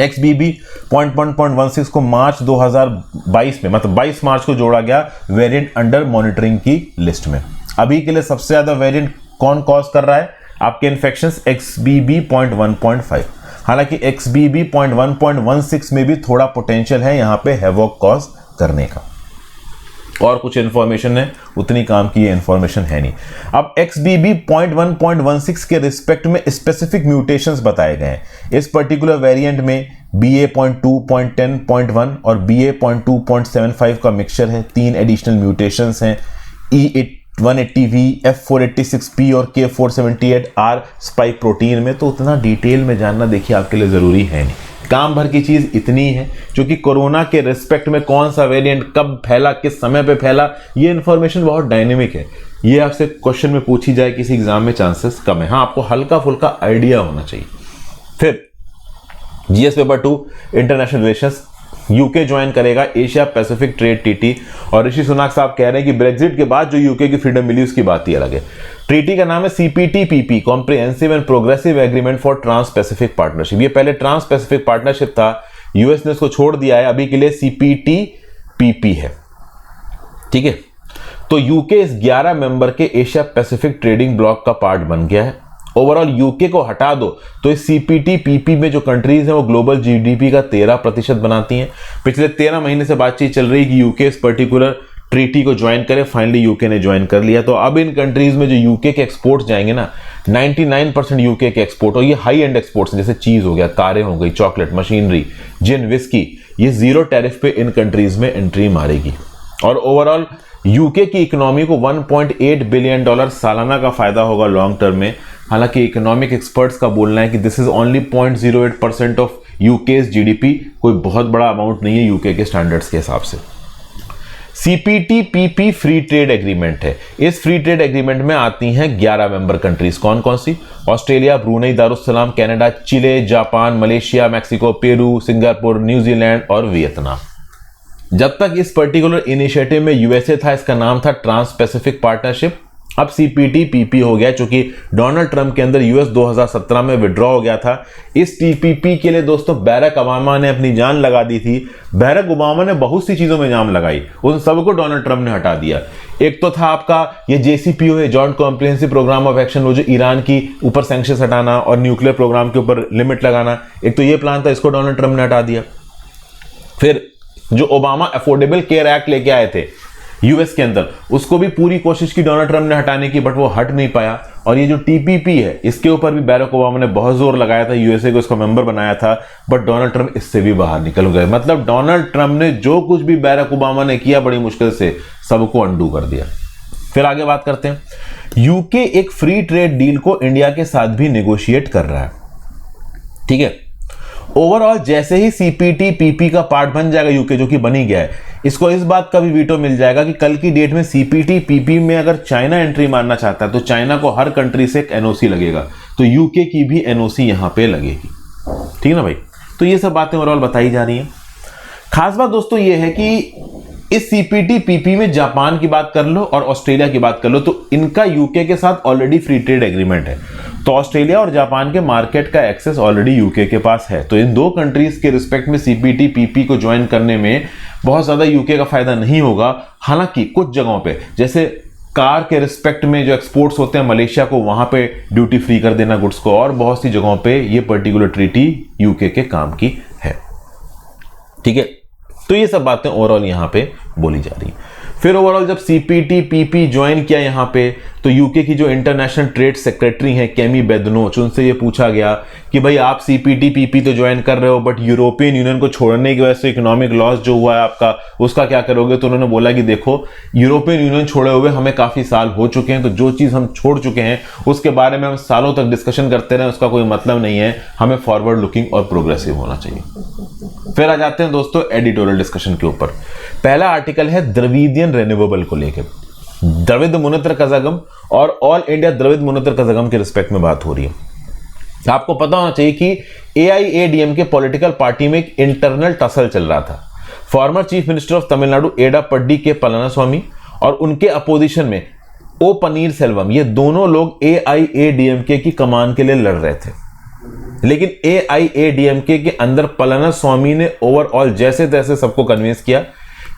XBB.1.16 को मार्च 2022 में, मतलब 22 मार्च को जोड़ा गया वेरिएंट अंडर मॉनिटरिंग की लिस्ट में। अभी के लिए सबसे ज्यादा वेरिएंट कौन कॉज कर रहा है आपके इन्फेक्शंस? XBB.1.5। हालांकि XBB.1.16 में भी थोड़ा पोटेंशियल है यहाँ पे हैवॉक कॉज करने का, और कुछ इंफॉर्मेशन है, उतनी काम की ये इंफॉर्मेशन है नहीं। अब XBB.1.16 के रिस्पेक्ट में स्पेसिफिक म्यूटेशंस बताए गए हैं। इस पर्टिकुलर वेरिएंट में BA.2.10.1 और BA.2.75 का मिक्सचर है। 3 एडिशनल म्यूटेशंस हैं, E180V, F486P और K478R स्पाइक प्रोटीन में। तो उतना डिटेल में जानना देखिए आपके लिए जरूरी है नहीं। काम भर की चीज इतनी है, क्योंकि कोरोना के रिस्पेक्ट में कौन सा वेरिएंट कब फैला, किस समय पे फैला, ये इंफॉर्मेशन बहुत डायनेमिक है। ये आपसे क्वेश्चन में पूछी जाए किसी एग्जाम में चांसेस कम है। हाँ, आपको हल्का फुल्का आइडिया होना चाहिए। फिर GS paper 2 international relations, UK join करेगा एशिया पैसिफिक ट्रेड टीटी, और ऋषि सुनाक साहब कह रहे हैं कि ब्रेग्जिट के बाद जो यूके की फ्रीडम मिली उसकी बात ही अलग है। ट्रीटी का नाम है CPTPP, comprehensive and progressive agreement for trans Pacific partnership. ये पहले ट्रांस पैसिफिक पार्टनरशिप था, यूएस ने इसको छोड़ दिया है, अभी के लिए सीपीटीपीपी है। ठीक है, तो यूके इस 11 मेंबर के एशिया पैसिफिक ट्रेडिंग ब्लॉक का पार्ट बन गया है। ओवरऑल यूके को हटा दो तो इस सीपीटीपीपी में जो कंट्रीज हैं वो ग्लोबल जीडीपी का 13% बनाती हैं। पिछले 13 महीने से बातचीत चल रही कि यूके इस पर्टिकुलर ट्रीटी को ज्वाइन करे, फाइनली यूके ने ज्वाइन कर लिया। तो अब इन कंट्रीज में जो यूके के एक्सपोर्ट्स जाएंगे ना, 99% यूके के एक्सपोर्ट, और ये हाई एंड एक्सपोर्ट्स जैसे चीज हो गया, कारें हो गई, चॉकलेट, मशीनरी, जिन, विस्की, ये जीरो टैरिफ पे इन कंट्रीज में एंट्री मारेगी। और ओवरऑल यूके की इकोनॉमी को $1.8 बिलियन सालाना का फायदा होगा लॉन्ग टर्म में। हालांकि इकोनॉमिक एक्सपर्ट्स का बोलना है कि this is only 0.08% of UK's GDP, कोई बहुत बड़ा अमाउंट नहीं है यूके के स्टैंडर्ड्स के हिसाब से। सीपीटीपीपी फ्री ट्रेड एग्रीमेंट है। इस फ्री ट्रेड एग्रीमेंट में आती हैं 11 मेंबर कंट्रीज। कौन कौन सी? Australia, Brunei, Darussalam, Canada, Chile, Japan, Malaysia, Mexico, Peru, Singapore, New Zealand और वियतनाम। जब तक इस पर्टिकुलर इनिशिएटिव में यूएसए था, इसका नाम था ट्रांस पैसिफिक पार्टनरशिप। अब सीपीटीपीपी हो गया, चूंकि डोनाल्ड ट्रंप के अंदर यूएस 2017 में विड्रॉ हो गया था। इस टीपीपी के लिए दोस्तों बैरक ओबामा ने अपनी जान लगा दी थी। बैरक ओबामा ने बहुत सी चीजों में जान लगाई, उन सबको डोनाल्ड ट्रंप ने हटा दिया। एक तो था आपका ये जेसीपीओ है, joint comprehensive programme of action, वो जो ईरान की ऊपर सैंक्शंस हटाना और न्यूक्लियर प्रोग्राम के ऊपर लिमिट लगाना, एक तो ये प्लान था, इसको डोनाल्ड ट्रंप ने हटा दिया। फिर जो ओबामा अफोर्डेबल केयर एक्ट लेके आए थे यूएस के अंदर, उसको भी पूरी कोशिश की डोनाल्ड ट्रंप ने हटाने की, बट वो हट नहीं पाया। और ये जो टीपीपी है, इसके ऊपर भी बैरक ओबामा ने बहुत जोर लगाया था, यूएसए को इसका मेंबर बनाया था, बट डोनाल्ड ट्रंप इससे भी बाहर निकल गए। मतलब डोनाल्ड ट्रंप ने जो कुछ भी बैरक ओबामा ने किया बड़ी मुश्किल से सबको अंडू कर दिया। फिर आगे बात करते हैं, यूके एक फ्री ट्रेड डील को इंडिया के साथ भी नेगोशिएट कर रहा है। ठीक है, ओवरऑल जैसे ही सीपीटीपीपी का पार्ट बन जाएगा यूके, जो कि बन ही गया है, इसको इस बात का भी वीटो मिल जाएगा कि कल की डेट में सीपीटीपीपी में अगर चाइना एंट्री मारना चाहता है तो चाइना को हर कंट्री से एक एनओसी लगेगा, तो यूके की भी एनओसी यहां पे लगेगी। ठीक है ना भाई? तो ये सब बातें ओवरऑल बताई जा रही हैं। खास बात दोस्तों ये है कि इस सीपीटीपीपी में जापान की बात कर लो और ऑस्ट्रेलिया की बात कर लो, तो इनका यूके के साथ ऑलरेडी फ्री ट्रेड एग्रीमेंट है। तो ऑस्ट्रेलिया और जापान के मार्केट का एक्सेस ऑलरेडी यूके के पास है। तो इन दो कंट्रीज के रिस्पेक्ट में सीपीटीपीपी को ज्वाइन करने में बहुत ज्यादा यूके का फायदा नहीं होगा। हालांकि कुछ जगहों पे, जैसे कार के रिस्पेक्ट में जो एक्सपोर्ट्स होते हैं मलेशिया को, वहां पे ड्यूटी फ्री कर देना गुड्स को, और बहुत सी जगहों पे ये पर्टिकुलर ट्रीटी यूके के काम की है। ठीक है, तो ये सब बातें ओवरऑल यहां पे बोली जा रही हैं। फिर ओवरऑल जब सीपीटीपीपी ज्वाइन किया यहां पे, तो यूके की जो इंटरनेशनल ट्रेड सेक्रेटरी हैं केमी बेदनोच, उनसे ये पूछा गया कि भाई आप सीपीटीपीपी तो ज्वाइन कर रहे हो, बट यूरोपियन यूनियन को छोड़ने की वजह से इकोनॉमिक लॉस जो हुआ है आपका, उसका क्या करोगे? तो उन्होंने बोला कि देखो, यूरोपियन यूनियन छोड़े हुए हमें काफी साल हो चुके हैं, तो जो चीज हम छोड़ चुके हैं उसके बारे में हम सालों तक डिस्कशन करते रहे, उसका कोई मतलब नहीं है। हमें फॉरवर्ड लुकिंग और प्रोग्रेसिव होना चाहिए। फिर आ जाते हैं दोस्तों एडिटोरियल डिस्कशन के ऊपर। पहला आर्टिकल है द्रविडियन रिन्यूएबल को लेकर, द्रविड़ मुनेत्र कज़ागम और ऑल इंडिया द्रविड़ मुनेत्र कज़ागम के रिस्पेक्ट में बात हो रही है। आपको पता होना चाहिए कि एआईएडीएम के पॉलिटिकल पार्टी में एक इंटरनल टसल चल रहा था। Former chief minister of Tamil Nadu Edappadi के पलानीस्वामी और उनके अपोजिशन में ओ पनीरसेल्वम, ये दोनों लोग एआईएडीएमके की कमान के लिए लड़ रहे थे। लेकिन एआईएडीएमके के अंदर पलानीस्वामी ने ओवरऑल जैसे तैसे सबको कन्विंस किया।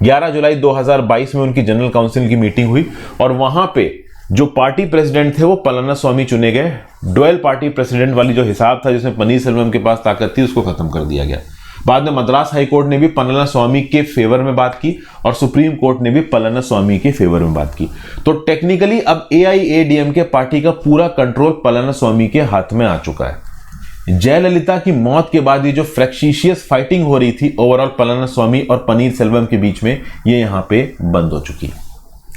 11 जुलाई 2022 में उनकी जनरल काउंसिल की मीटिंग हुई और वहां पे जो पार्टी प्रेसिडेंट थे वो पलानीस्वामी चुने गए। डुअल पार्टी प्रेसिडेंट वाली जो हिसाब था, जिसमें पनीरसेल्वम के पास ताकत थी, उसको खत्म कर दिया गया। बाद में मद्रास हाई कोर्ट ने भी पलानीस्वामी के फेवर में बात की और सुप्रीम कोर्ट ने भी पलानीस्वामी के फेवर में बात की। तो टेक्निकली अब एआईएडीएमके पार्टी का पूरा कंट्रोल पलानीस्वामी के हाथ में आ चुका है। जयललिता की मौत के बाद ये जो फ्रैक्शिशियस फाइटिंग हो रही थी ओवरऑल पलानीस्वामी और पनीरसेल्वम के बीच में, ये यहां पे बंद हो चुकी है।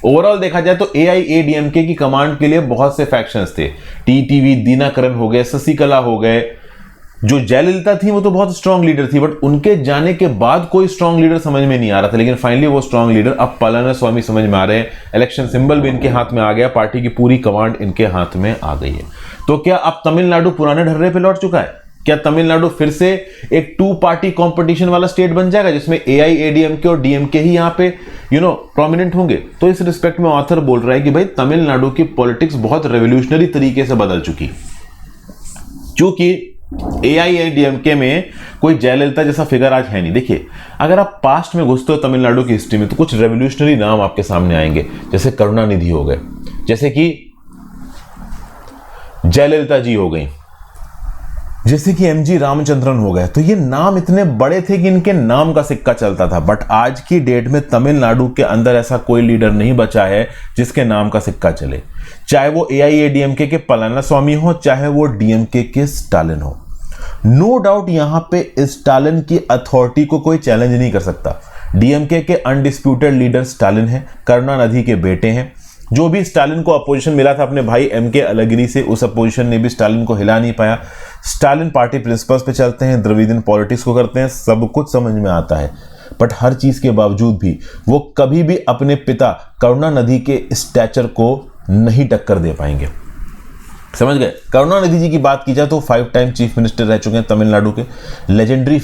ओवरऑल देखा जाए तो एआईएडीएमके की कमांड के लिए बहुत से फैक्शंस थे। टीटीवी दिनकरन हो गए, शशिकला हो गए, जो जयललिता थी वो तो बहुत स्ट्रांग लीडर थी, बट उनके जाने के बाद कोई स्ट्रांग लीडर समझ में नहीं आ रहा था, लेकिन फाइनली वो स्ट्रांग लीडर अब पलानीस्वामी समझ में आ रहे हैं। इलेक्शन सिंबल भी इनके हाथ में आ गया, पार्टी की पूरी कमांड इनके हाथ में आ गई है। तो क्या अब तमिलनाडु पुराने ढर्रे पे लौट चुका है? क्या तमिलनाडु फिर से एक 2 पार्टी कंपटीशन वाला स्टेट बन जाएगा जिसमें AIADMK और DMK ही यहां पे प्रोमिनेंट होंगे? तो इस रिस्पेक्ट में ऑथर बोल रहा है कि भाई तमिलनाडु की पॉलिटिक्स बहुत रेवोल्यूशनरी तरीके से बदल चुकी, क्योंकि AIADMK में कोई जयललिता जैसा फिगर आज है नहीं। देखिए, अगर आप पास्ट में घुसते हो तमिलनाडु की हिस्ट्री में तो कुछ रेवोल्यूशनरी नाम आपके सामने आएंगे, जैसे करुणानिधि हो गए, जैसे कि जयललिता जी हो गई, जैसे कि MG रामचंद्रन हो गए। तो ये नाम इतने बड़े थे कि इनके नाम का सिक्का चलता था, बट आज की डेट में तमिलनाडु के अंदर ऐसा कोई लीडर नहीं बचा है जिसके नाम का सिक्का चले, चाहे वो AIADMK के पलानीस्वामी हो, चाहे वो DMK के स्टालिन हो। नो डाउट यहां पे स्टालिन की अथॉरिटी को कोई चैलेंज नहीं कर सकता। DMK के अनडिस्प्यूटेड लीडर स्टालिन है, करुणानिधि के बेटे हैं। जो भी स्टालिन को अपोजिशन मिला था अपने भाई MK अलगरी से, उस अपोजिशन ने भी स्टालिन को हिला नहीं पाया। स्टालिन पार्टी प्रिंसिपल्स पे चलते हैं, द्रविडियन पॉलिटिक्स को करते हैं, सब कुछ समझ में आता है, बट हर चीज के बावजूद भी वो कभी भी अपने पिता करुणानिधि के स्टैचर को नहीं टक्कर दे पाएंगे। समझ गए? करुणानिधि जी की बात की जाए तो 5 टाइम चीफ मिनिस्टर रह चुके हैं तमिलनाडु के, लेजेंडरी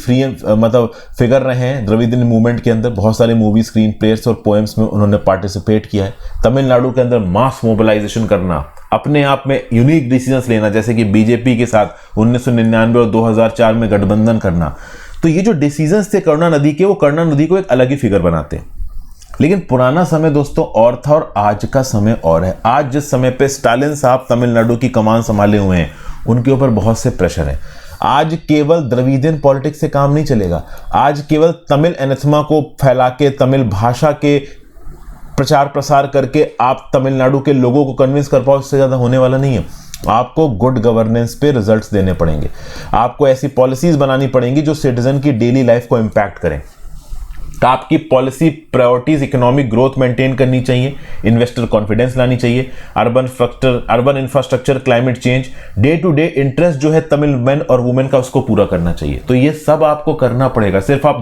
मतलब फिगर रहे हैं द्रविडियन मूवमेंट के अंदर। बहुत सारे मूवी, स्क्रीन प्लेस और पोएम्स में उन्होंने पार्टिसिपेट किया है। तमिलनाडु के अंदर मास मोबिलाइजेशन करना, अपने आप में यूनिक डिसीजंस लेना, जैसे कि बीजेपी के साथ 1999 और 2004 में गठबंधन करना, तो ये जो डिसीजंस थे करुणानिधि के, वो करुणानिधि को एक अलग ही फिगर बनाते हैं। लेकिन पुराना समय दोस्तों और था और आज का समय और है। आज जिस समय पे स्टालिन साहब तमिलनाडु की कमान संभाले हुए हैं, उनके ऊपर बहुत से प्रेशर है। आज केवल द्रविडियन पॉलिटिक्स से काम नहीं चलेगा। आज केवल तमिल एनेथमा को फैला के, तमिल भाषा के प्रचार प्रसार करके आप तमिलनाडु के लोगों को कन्विंस कर पाओ, इससे ज्यादा होने वाला नहीं है। आपको गुड गवर्नेंस पे रिजल्ट्स देने पड़ेंगे, आपको ऐसी पॉलिसीज बनानी पड़ेंगी जो सिटीजन की डेली लाइफ को इंपैक्ट करें। तो आपकी policy priorities economic growth maintain करनी चाहिए, इन्वेस्टर कॉन्फिडेंस लानी चाहिए, urban infrastructure, climate change, day to day interest जो है तमिल मैन और वुमेन का, उसको पूरा करना चाहिए। तो ये सब आपको करना पड़ेगा। सिर्फ आप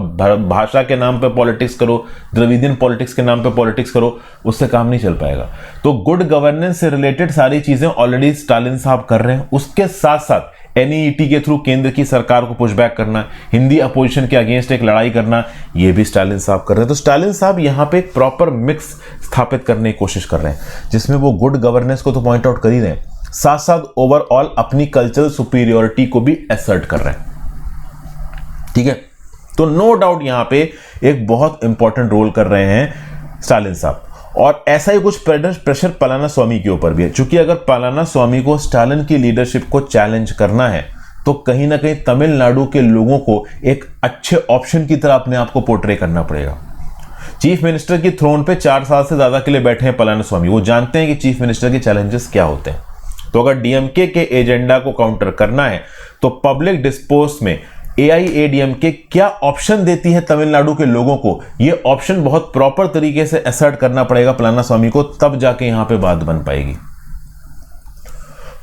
भाषा के नाम पे पॉलिटिक्स करो, द्रविडियन पॉलिटिक्स के नाम पे पॉलिटिक्स करो, उससे काम नहीं चल पाएगा। तो गुड गवर्नेंस से रिलेटेड सारी चीजें ऑलरेडी स्टालिन साहब कर रहे हैं। उसके साथ साथ NEET के थ्रू केंद्र की सरकार को पुशबैक करना, हिंदी अपोजिशन के अगेंस्ट एक लड़ाई करना, ये भी स्टालिन साहब कर रहे हैं। तो स्टालिन साहब यहाँ पे एक प्रॉपर मिक्स स्थापित करने की कोशिश कर रहे हैं, जिसमें वो गुड गवर्नेंस को तो पॉइंट आउट कर ही रहे हैं, साथ साथ ओवरऑल अपनी कल्चरल सुपीरियोरिटी को भी असर्ट कर रहे हैं। ठीक है, तो नो डाउट यहाँ पे एक बहुत इंपॉर्टेंट रोल कर रहे हैं स्टालिन साहब। और ऐसा ही कुछ प्रेशर पलानीस्वामी के ऊपर भी है, क्योंकि अगर पलानीस्वामी को स्टालिन की लीडरशिप को चैलेंज करना है तो कहीं ना कहीं तमिलनाडु के लोगों को एक अच्छे ऑप्शन की तरह अपने आप को पोर्ट्रे करना पड़ेगा। चीफ मिनिस्टर की थ्रोन पे 4 साल से ज्यादा के लिए बैठे हैं पलानीस्वामी, वो जानते हैं कि चीफ मिनिस्टर के चैलेंजेस क्या होते हैं। तो अगर DMK के एजेंडा को काउंटर करना है तो पब्लिक डिस्कोर्स में AIADMK क्या ऑप्शन देती है तमिलनाडु के लोगों को, ये ऑप्शन बहुत प्रॉपर तरीके से असर्ट करना पड़ेगा पलानीस्वामी को, तब जाके यहां पे बात बन पाएगी।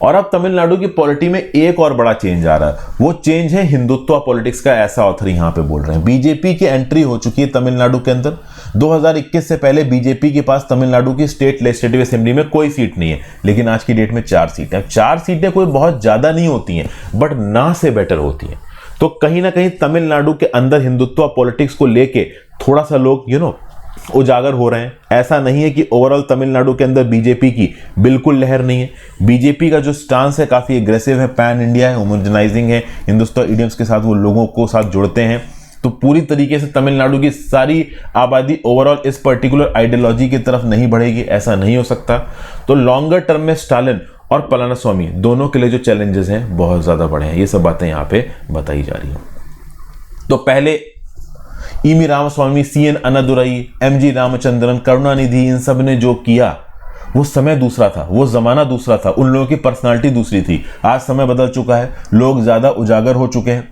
और अब तमिलनाडु की पॉलिटी में एक और बड़ा चेंज आ रहा है, वो चेंज है हिंदुत्व पॉलिटिक्स का, ऐसा ऑथर यहां पे बोल रहे हैं। बीजेपी की एंट्री हो चुकी है तमिलनाडु के अंदर। 2021 से पहले बीजेपी के पास तमिलनाडु की स्टेट लेजिस्लेटिव असेंबली में कोई सीट नहीं है, लेकिन आज की डेट में 4 सीटें। 4 सीटें कोई बहुत ज्यादा नहीं होती हैं, बट ना से बेटर होती हैं। तो कहीं ना कहीं तमिलनाडु के अंदर हिंदुत्व पॉलिटिक्स को लेके थोड़ा सा लोग उजागर हो रहे हैं। ऐसा नहीं है कि ओवरऑल तमिलनाडु के अंदर बीजेपी की बिल्कुल लहर नहीं है। बीजेपी का जो स्टांस है काफी एग्रेसिव है, पैन इंडिया है, होमोजेनाइजिंग है, हिंदुस्तान इडियम्स के साथ वो लोगों को साथ जुड़ते हैं। तो पूरी तरीके से तमिलनाडु की सारी आबादी ओवरऑल इस पर्टिकुलर आइडियोलॉजी की तरफ नहीं बढ़ेगी, ऐसा नहीं हो सकता। तो लॉन्गर टर्म में स्टालिन और पलानीस्वामी दोनों के लिए जो चैलेंजेस हैं बहुत ज्यादा बड़े हैं। ये सब बातें यहाँ पे बताई जा रही हैं। तो पहले ईमी रामास्वामी, CN अन्नादुरई, MG रामचंद्रन, करुणानिधि, इन सब ने जो किया वो समय दूसरा था, वो जमाना दूसरा था, उन लोगों की पर्सनालिटी दूसरी थी। आज समय बदल चुका है, लोग ज्यादा उजागर हो चुके हैं।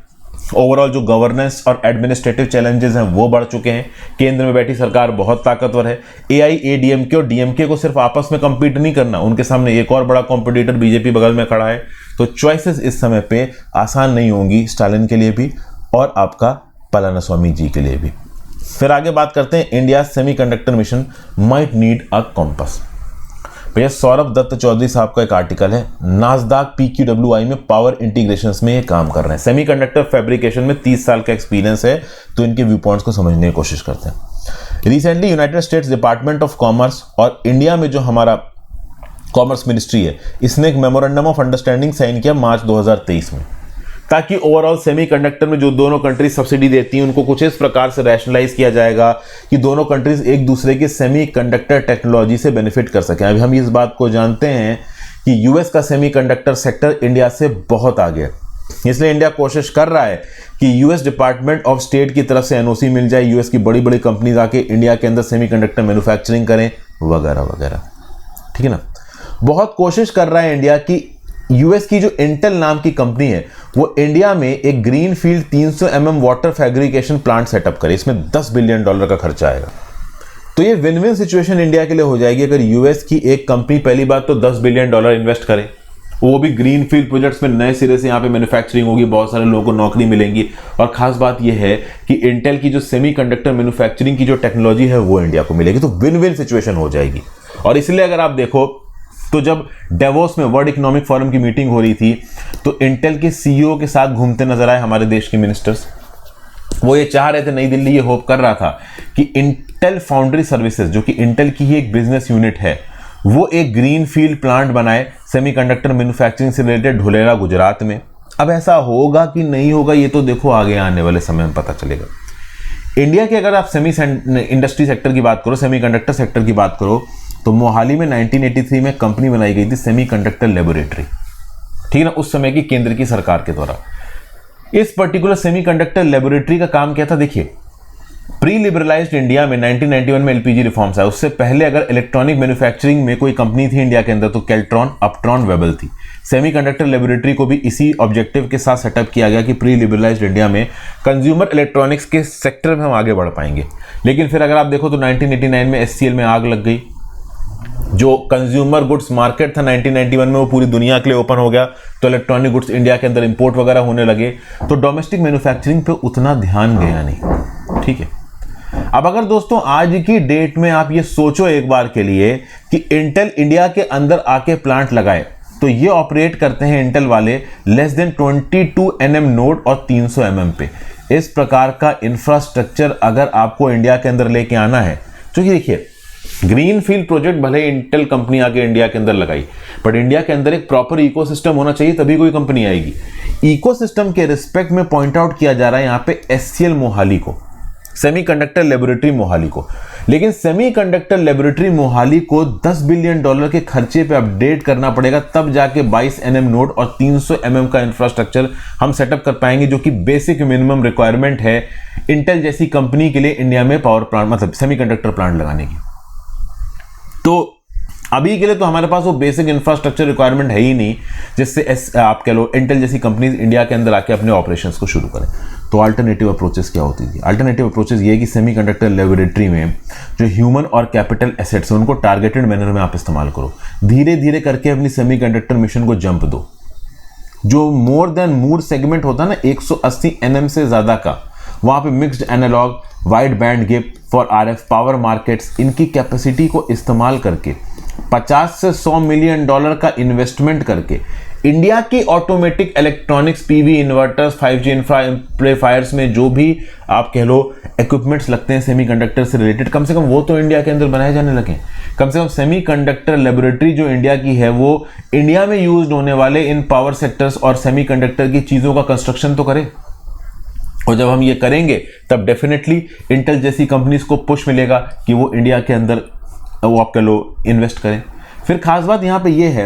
ओवरऑल जो गवर्नेंस और एडमिनिस्ट्रेटिव चैलेंजेस हैं वो बढ़ चुके हैं। केंद्र में बैठी सरकार बहुत ताकतवर है। एआईएडीएमके और डीएमके को सिर्फ आपस में compete नहीं करना, उनके सामने एक और बड़ा कॉम्पिटिटर बीजेपी बगल में खड़ा है। तो चॉइसेस इस समय पे आसान नहीं होंगी स्टालिन के लिए भी और आपका पलानीस्वामी जी के लिए भी। फिर आगे बात करते हैं, India semiconductor mission might need a compass. भैया सौरभ दत्त चौधरी साहब का एक आर्टिकल है, नाज़दाक PQWI में पावर इंटीग्रेशंस में ये काम कर रहे हैं। सेमीकंडक्टर फैब्रिकेशन में 30 साल का एक्सपीरियंस है, तो इनके व्यू पॉइंट्स को समझने की कोशिश करते हैं। Recently United states department of commerce और इंडिया में जो हमारा कॉमर्स मिनिस्ट्री है, इसने एक मेमोरेंडम ऑफ अंडरस्टैंडिंग साइन किया मार्च 2023 में, ताकि ओवरऑल सेमीकंडक्टर में जो दोनों कंट्रीज सब्सिडी देती हैं उनको कुछ इस प्रकार से रैशनलाइज किया जाएगा कि दोनों कंट्रीज एक दूसरे के सेमीकंडक्टर टेक्नोलॉजी से बेनिफिट कर सकें। अभी हम इस बात को जानते हैं कि यूएस का सेमीकंडक्टर सेक्टर इंडिया से बहुत आगे है, इसलिए इंडिया कोशिश कर रहा है कि यूएस डिपार्टमेंट ऑफ स्टेट की तरफ से एनओसी मिल जाए, यूएस की बड़ी बड़ी कंपनीज आके इंडिया के अंदर सेमीकंडक्टर मैन्युफैक्चरिंग करें वगैरह वगैरह, ठीक है ना। बहुत कोशिश कर रहा है इंडिया की यूएस की जो इंटेल नाम की कंपनी है वो इंडिया में एक green field 300 mm water fabrication plant setup करे। इसमें $10 बिलियन का खर्चा आएगा। तो ये विन विन सिचुएशन इंडिया के लिए हो जाएगी अगर यूएस की एक कंपनी पहली बात तो $10 बिलियन इन्वेस्ट करे, वो भी ग्रीन फील्ड प्रोजेक्ट्स में नए सिरे से यहाँ पे मैन्युफैक्चरिंग होगी, बहुत सारे लोगों को नौकरी मिलेंगी। और खास बात यह है कि इंटेल की जो सेमीकंडक्टर मैन्युफैक्चरिंग की जो टेक्नोलॉजी है वो इंडिया को मिलेगी, तो विन विन सिचुएशन हो जाएगी। और इसलिए अगर आप देखो तो जब डेवोस में वर्ल्ड इकोनॉमिक फोरम की मीटिंग हो रही थी तो इंटेल के सीईओ के साथ घूमते नजर आए हमारे देश के मिनिस्टर्स। वो ये चाह रहे थे, नई दिल्ली ये होप कर रहा था कि इंटेल फाउंड्री सर्विसेज जो कि इंटेल की ही एक बिजनेस यूनिट है वो एक ग्रीन फील्ड प्लांट बनाए सेमीकंडक्टर मैन्युफैक्चरिंग से रिलेटेड धुलेरा गुजरात में। अब ऐसा होगा कि नहीं होगा ये तो देखो आगे आने वाले समय में पता चलेगा। इंडिया के अगर आप सेमी इंडस्ट्री सेक्टर की बात करो, सेमीकंडक्टर सेक्टर की बात करो, तो मोहाली में 1983 में कंपनी बनाई गई थी सेमीकंडक्टर लेबोरेटरी, ठीक है ना, उस समय की केंद्र की सरकार के द्वारा। इस पर्टिकुलर सेमीकंडक्टर लेबोरेटरी का काम क्या था, देखिए प्री लिबरलाइज्ड इंडिया में 1991 में एलपीजी रिफॉर्म्स आए, उससे पहले अगर इलेक्ट्रॉनिक मैन्युफैक्चरिंग में कोई कंपनी थी इंडिया के अंदर तो कैल्ट्रॉन, अपट्रॉन, वेबल थी। सेमीकंडक्टर लेबोरेटरी को भी इसी ऑब्जेक्टिव के साथ सेटअप किया गया कि प्री लिबरलाइज्ड इंडिया में कंज्यूमर इलेक्ट्रॉनिक्स के सेक्टर में हम आगे बढ़ पाएंगे। लेकिन फिर अगर आप देखो तो 1989 में एचसीएल में आग लग गई, जो कंज्यूमर गुड्स मार्केट था 1991 में वो पूरी दुनिया के लिए ओपन हो गया, तो इलेक्ट्रॉनिक गुड्स इंडिया के अंदर इंपोर्ट वगैरह होने लगे, तो डोमेस्टिक मैन्युफैक्चरिंग पे उतना ध्यान गया नहीं, ठीक है। अब अगर दोस्तों आज की डेट में आप ये सोचो एक बार के लिए कि इंटेल इंडिया के अंदर आके प्लांट लगाए, तो ये ऑपरेट करते हैं इंटेल वाले लेस देन 22 nm नोड और 300 mm पे। इस प्रकार का इंफ्रास्ट्रक्चर अगर आपको इंडिया के अंदर लेके आना है, क्योंकि देखिए ग्रीन फील्ड प्रोजेक्ट भले इंटेल कंपनी आके इंडिया के अंदर लगाई, बट इंडिया के अंदर एक प्रॉपर इकोसिस्टम होना चाहिए तभी कोई कंपनी आएगी। इकोसिस्टम के रिस्पेक्ट में पॉइंट आउट किया जा रहा है यहाँ पे एचसीएल मोहाली को, सेमीकंडक्टर लेबोरेटरी मोहाली को। लेकिन सेमीकंडक्टर लेबोरेटरी मोहाली को $10 बिलियन के खर्चे पे अपडेट करना पड़ेगा, तब जाके 22 nm नोड और 300 mm का इंफ्रास्ट्रक्चर हम सेटअप कर पाएंगे, जो कि बेसिक मिनिमम रिक्वायरमेंट है इंटेल जैसी कंपनी के लिए इंडिया में पावर प्लांट मतलब सेमीकंडक्टर प्लांट लगाने की। तो अभी के लिए तो हमारे पास वो बेसिक इंफ्रास्ट्रक्चर रिक्वायरमेंट है ही नहीं जिससे आप कह लो इंटेल जैसी कंपनीज इंडिया के अंदर आके अपने ऑपरेशंस को शुरू करें। तो अल्टरनेटिव अप्रोचेस क्या होती थी? अल्टरनेटिव अप्रोचेस ये है कि सेमीकंडक्टर लेबोरेटरी में जो ह्यूमन और कैपिटल एसेट्स हैं उनको टारगेटेड मैनर में आप इस्तेमाल करो, धीरे धीरे करके अपनी सेमीकंडक्टर मिशन को जंप दो। जो मोर देन मूर सेगमेंट होता है ना 180 nm से ज़्यादा का, वहाँ पे mixed analog, wide band gap for RF power markets, इनकी कैपेसिटी को इस्तेमाल करके 50 से $100 मिलियन का इन्वेस्टमेंट करके इंडिया की automatic electronics, PV inverters, 5G infra amplifiers में जो भी आप कह लो इक्विपमेंट्स लगते हैं सेमीकंडक्टर से रिलेटेड, कम से कम वो तो इंडिया के अंदर बनाए जाने लगे। कम से कम सेमीकंडक्टर लेबोरेटरी जो इंडिया की है वो इंडिया में यूज होने वाले इन पावर सेक्टर्स और सेमीकंडक्टर की चीज़ों का कंस्ट्रक्शन तो करे। और जब हम ये करेंगे तब डेफिनेटली इंटेल जैसी कंपनीज को पुश मिलेगा कि वो इंडिया के अंदर वो आप कह लो इन्वेस्ट करें। फिर खास बात यहाँ पे ये है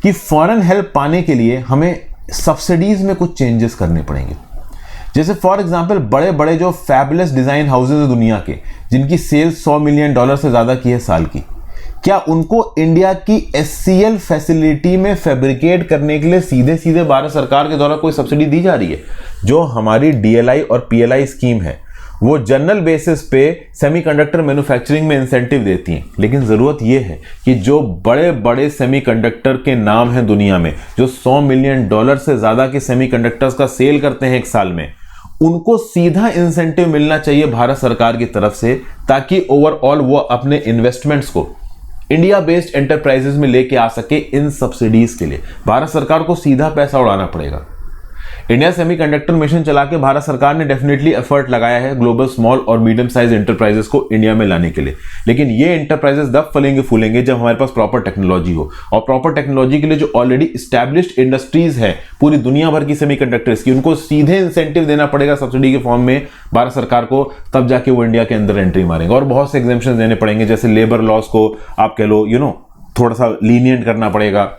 कि फॉरेन हेल्प पाने के लिए हमें सब्सिडीज में कुछ चेंजेस करने पड़ेंगे। जैसे फॉर एग्जांपल बड़े बड़े जो फैबुलस डिज़ाइन हाउसेज हैं दुनिया के, जिनकी सेल्स $100 मिलियन से ज़्यादा की है साल की, क्या उनको इंडिया की SCL फैसिलिटी में फैब्रिकेट करने के लिए सीधे सीधे भारत सरकार के द्वारा कोई सब्सिडी दी जा रही है? जो हमारी DLI और PLI स्कीम है वो जनरल बेसिस पे सेमीकंडक्टर मैन्युफैक्चरिंग में इंसेंटिव देती हैं, लेकिन ज़रूरत यह है कि जो बड़े बड़े सेमीकंडक्टर के नाम हैं दुनिया में, जो $100 मिलियन से ज़्यादा के सेमीकंडक्टर्स का सेल करते हैं एक साल में, उनको सीधा इंसेंटिव मिलना चाहिए भारत सरकार की तरफ से, ताकि ओवरऑल वो अपने इन्वेस्टमेंट्स को इंडिया बेस्ड एंटरप्राइजेस में लेके आ सके। इन सब्सिडीज के लिए भारत सरकार को सीधा पैसा उड़ाना पड़ेगा। इंडिया सेमीकंडक्टर मिशन चला के भारत सरकार ने डेफिनेटली एफर्ट लगाया है ग्लोबल स्मॉल और मीडियम साइज एंटरप्राइजेस को इंडिया में लाने के लिए, लेकिन ये एंटरप्राइजेस तब फलेंगे फूलेंगे जब हमारे पास प्रॉपर टेक्नोलॉजी हो। और प्रॉपर टेक्नोलॉजी के लिए जो ऑलरेडी एस्टैब्लिश्ड इंडस्ट्रीज है पूरी दुनिया भर की सेमीकंडक्टर्स की, उनको सीधे इंसेंटिव देना पड़ेगा सब्सिडी के फॉर्म में भारत सरकार को, तब जाके वो इंडिया के अंदर एंट्री मारेंगे। और बहुत से एग्जेम्पशन देने पड़ेंगे, जैसे लेबर लॉज को आप कह लो थोड़ा सा लीनियंट करना पड़ेगा,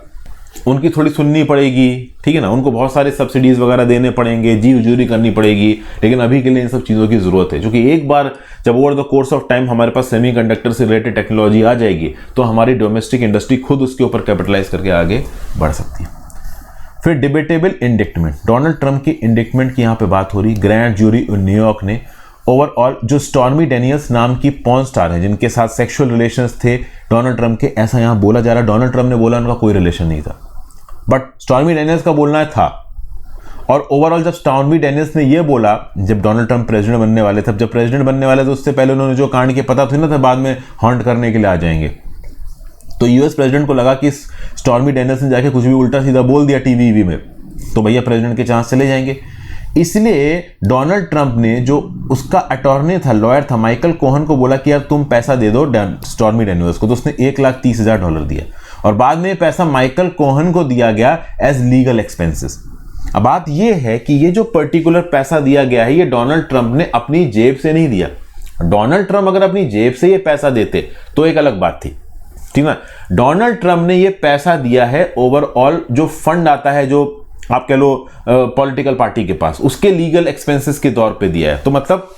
उनकी थोड़ी सुननी पड़ेगी, ठीक है ना, उनको बहुत सारे सब्सिडीज वगैरह देने पड़ेंगे, जी उजूरी करनी पड़ेगी। लेकिन अभी के लिए इन सब चीज़ों की ज़रूरत है, क्योंकि एक बार जब over the course of time हमारे पास सेमीकंडक्टर से रिलेटेड टेक्नोलॉजी आ जाएगी तो हमारी डोमेस्टिक इंडस्ट्री खुद उसके ऊपर कैपिटलाइज करके आगे बढ़ सकती है। फिर डिबेटेबल इंडिक्टमेंट, डोनाल्ड ट्रंप की इंडिक्टमेंट की यहाँ पे बात हो रही। ग्रैंड जूरी न्यूयॉर्क ने ओवरऑल जो स्टॉर्मी डेनियल्स नाम की पॉर्न स्टार है जिनके साथ सेक्सुअल रिलेशंस थे डोनाल्ड ट्रंप के, ऐसा यहाँ बोला जा रहा है। डोनाल्ड ट्रंप ने बोला उनका कोई रिलेशन नहीं था, बट स्टॉर्मी डेनियल्स का बोलना था। और ओवरऑल जब स्टॉर्मी डेनियल्स ने ये बोला, जब डोनाल्ड ट्रंप प्रेसिडेंट बनने वाले थे, जब प्रेसिडेंट बनने वाले थे उससे पहले उन्होंने जो कांड के पता थे ना, था बाद में हॉन्ट करने के लिए आ जाएंगे, तो यूएस प्रेसिडेंट को लगा कि स्टॉर्मी डेनियल्स ने जाके कुछ भी उल्टा सीधा बोल दिया टीवी में, तो भैया प्रेसिडेंट के चांस चले जाएंगे। इसलिए डोनाल्ड ट्रंप ने जो उसका अटॉर्नी था, लॉयर था, माइकल कोहन को बोला कि यार तुम पैसा दे दो स्टॉर्मी डेनियल्स को, तो उसने $1,30,000 दिया और बाद में पैसा माइकल कोहन को दिया गया एज लीगल एक्सपेंसेस। अब बात यह है कि ये जो पर्टिकुलर पैसा दिया गया है ये डोनाल्ड ट्रंप ने अपनी जेब से नहीं दिया। डोनाल्ड ट्रंप अगर अपनी जेब से ये पैसा देते तो एक अलग बात थी, ठीक है। डोनाल्ड ट्रंप ने ये पैसा दिया है ओवरऑल जो फंड आता है, जो आप कह लो पॉलिटिकल पार्टी के पास, उसके लीगल एक्सपेंसेस के तौर पे दिया है। तो मतलब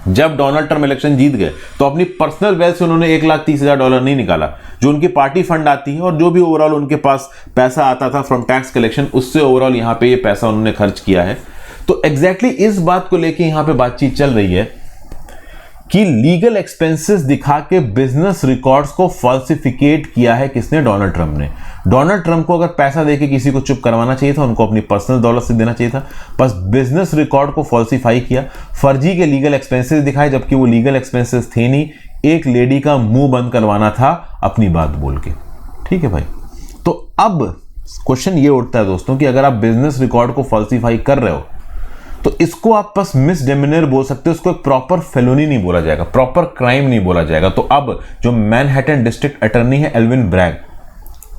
जब डोनाल्ड ट्रंप इलेक्शन जीत गए तो अपनी पर्सनल वेल्थ से उन्होंने $1,30,000 नहीं निकाला, जो उनकी पार्टी फंड आती है और जो भी ओवरऑल उनके पास पैसा आता था फ्रॉम टैक्स कलेक्शन, उससे ओवरऑल यहाँ पे ये पैसा उन्होंने खर्च किया है। तो एग्जैक्टली इस बात को लेके यहाँ पे बातचीत चल रही है कि लीगल एक्सपेंसेस दिखा के बिजनेस रिकॉर्ड्स को फॉल्सिफिकेट किया है किसने? डोनाल्ड ट्रंप ने। डोनाल्ड ट्रंप को अगर पैसा देके किसी को चुप करवाना चाहिए था, उनको अपनी पर्सनल दौलत से देना चाहिए था, बस बिजनेस रिकॉर्ड को फॉल्सिफाई किया, फर्जी के लीगल एक्सपेंसेस दिखाए जबकि वो लीगल एक्सपेंसेस थे नहीं, एक लेडी का मुंह बंद करवाना था अपनी बात बोल के, ठीक है भाई। तो अब क्वेश्चन ये उठता है दोस्तों कि अगर आप बिजनेस रिकॉर्ड को फॉल्सिफाई कर रहे हो तो इसको आप बस मिसडेमिनर बोल सकते हो, इसको एक प्रॉपर फेलोनी नहीं बोला जाएगा, प्रॉपर क्राइम नहीं बोला जाएगा। तो अब जो मैनहट्टन डिस्ट्रिक्ट अटॉर्नी है एल्विन ब्रैग,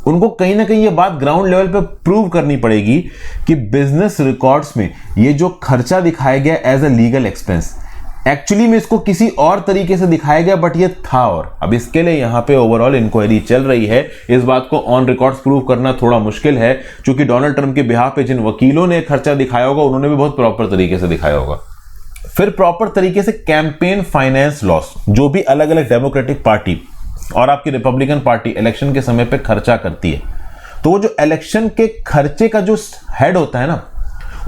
उनको कहीं ना कहीं ये बात ग्राउंड लेवल पे प्रूव करनी पड़ेगी कि बिजनेस रिकॉर्ड्स में ये जो खर्चा दिखाया गया as a legal expense, actually में इसको किसी और तरीके से दिखाया गया बट ये था। और अब इसके लिए यहाँ पे ओवरऑल इंक्वायरी चल रही है। इस बात को ऑन रिकॉर्ड्स प्रूव करना थोड़ा मुश्किल है, क्योंकि डोनाल्ड ट्रंप के बिहाफ पे जिन वकीलों ने खर्चा दिखाया होगा उन्होंने भी बहुत प्रॉपर तरीके से दिखाया होगा। फिर प्रॉपर तरीके से कैंपेन फाइनेंस लॉस, जो भी अलग अलग डेमोक्रेटिक पार्टी और आपकी रिपब्लिकन पार्टी इलेक्शन के समय पे खर्चा करती है, तो वो जो इलेक्शन के खर्चे का जो हेड होता है ना,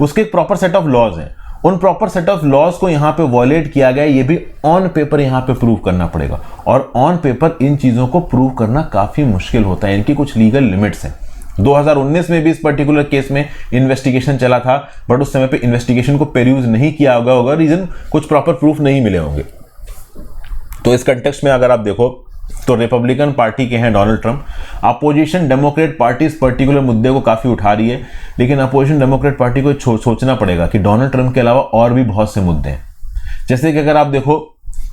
उसके एक प्रॉपर सेट ऑफ लॉज हैं। उन प्रॉपर सेट ऑफ लॉज को यहां पे वॉयलेट किया गया, ये भी ऑन पेपर यहां पे प्रूव करना पड़ेगा। और ऑन पेपर इन चीजों को प्रूव करना काफी मुश्किल होता है, इनकी कुछ लीगल लिमिट्स हैं। 2019 में भी इस पर्टिकुलर केस में इन्वेस्टिगेशन चला था, बट उस समय पे इन्वेस्टिगेशन को पेरूज नहीं किया होगा, रीजन कुछ प्रॉपर प्रूफ नहीं मिले होंगे। तो इस कंटेक्स्ट में अगर आप देखो तो रिपब्लिकन पार्टी के हैं Donald Trump, opposition Democrat party इस पर्टिकुलर मुद्दे को काफी उठा रही है, लेकिन अपोजिशन डेमोक्रेट पार्टी को सोचना पड़ेगा कि डोनाल्ड ट्रंप के अलावा और भी बहुत से मुद्दे हैं। जैसे कि अगर आप देखो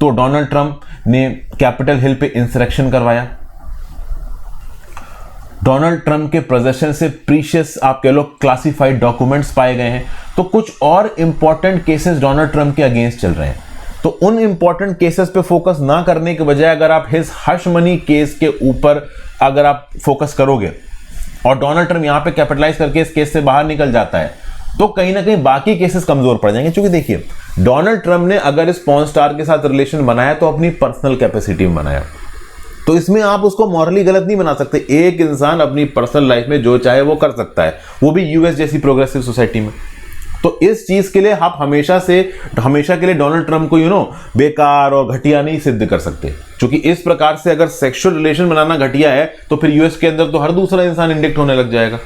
तो डोनाल्ड ट्रंप ने कैपिटल हिल पे इंसरेक्शन करवाया, डोनाल्ड ट्रंप के पोजेशन से प्रीशियस आप कह लो क्लासिफाइड डॉक्यूमेंट्स पाए गए हैं। तो कुछ और इंपॉर्टेंट केसेस डोनाल्ड ट्रंप के अगेंस्ट चल रहे हैं। तो उन इंपॉर्टेंट केसेस पे फोकस ना करने के बजाय अगर आप हिज हश मनी केस के ऊपर अगर आप फोकस करोगे और डोनाल्ड ट्रंप यहां पे कैपिटलाइज करके इस केस से बाहर निकल जाता है, तो कहीं ना कहीं बाकी केसेस कमजोर पड़ जाएंगे। क्योंकि देखिए, डोनाल्ड ट्रंप ने अगर इस पॉर्न स्टार के साथ रिलेशन बनाया तो अपनी पर्सनल कैपेसिटी में बनाया, तो इसमें आप उसको मॉरली गलत नहीं बना सकते। एक इंसान अपनी पर्सनल लाइफ में जो चाहे वो कर सकता है, वो भी यूएस जैसी प्रोग्रेसिव सोसाइटी में। तो इस चीज के लिए आप हमेशा के लिए डोनाल्ड ट्रंप को बेकार और घटिया नहीं सिद्ध कर सकते, क्योंकि इस प्रकार से अगर सेक्सुअल रिलेशन बनाना घटिया है तो फिर यूएस के अंदर तो हर दूसरा इंसान इंडिक्ट होने लग जाएगा।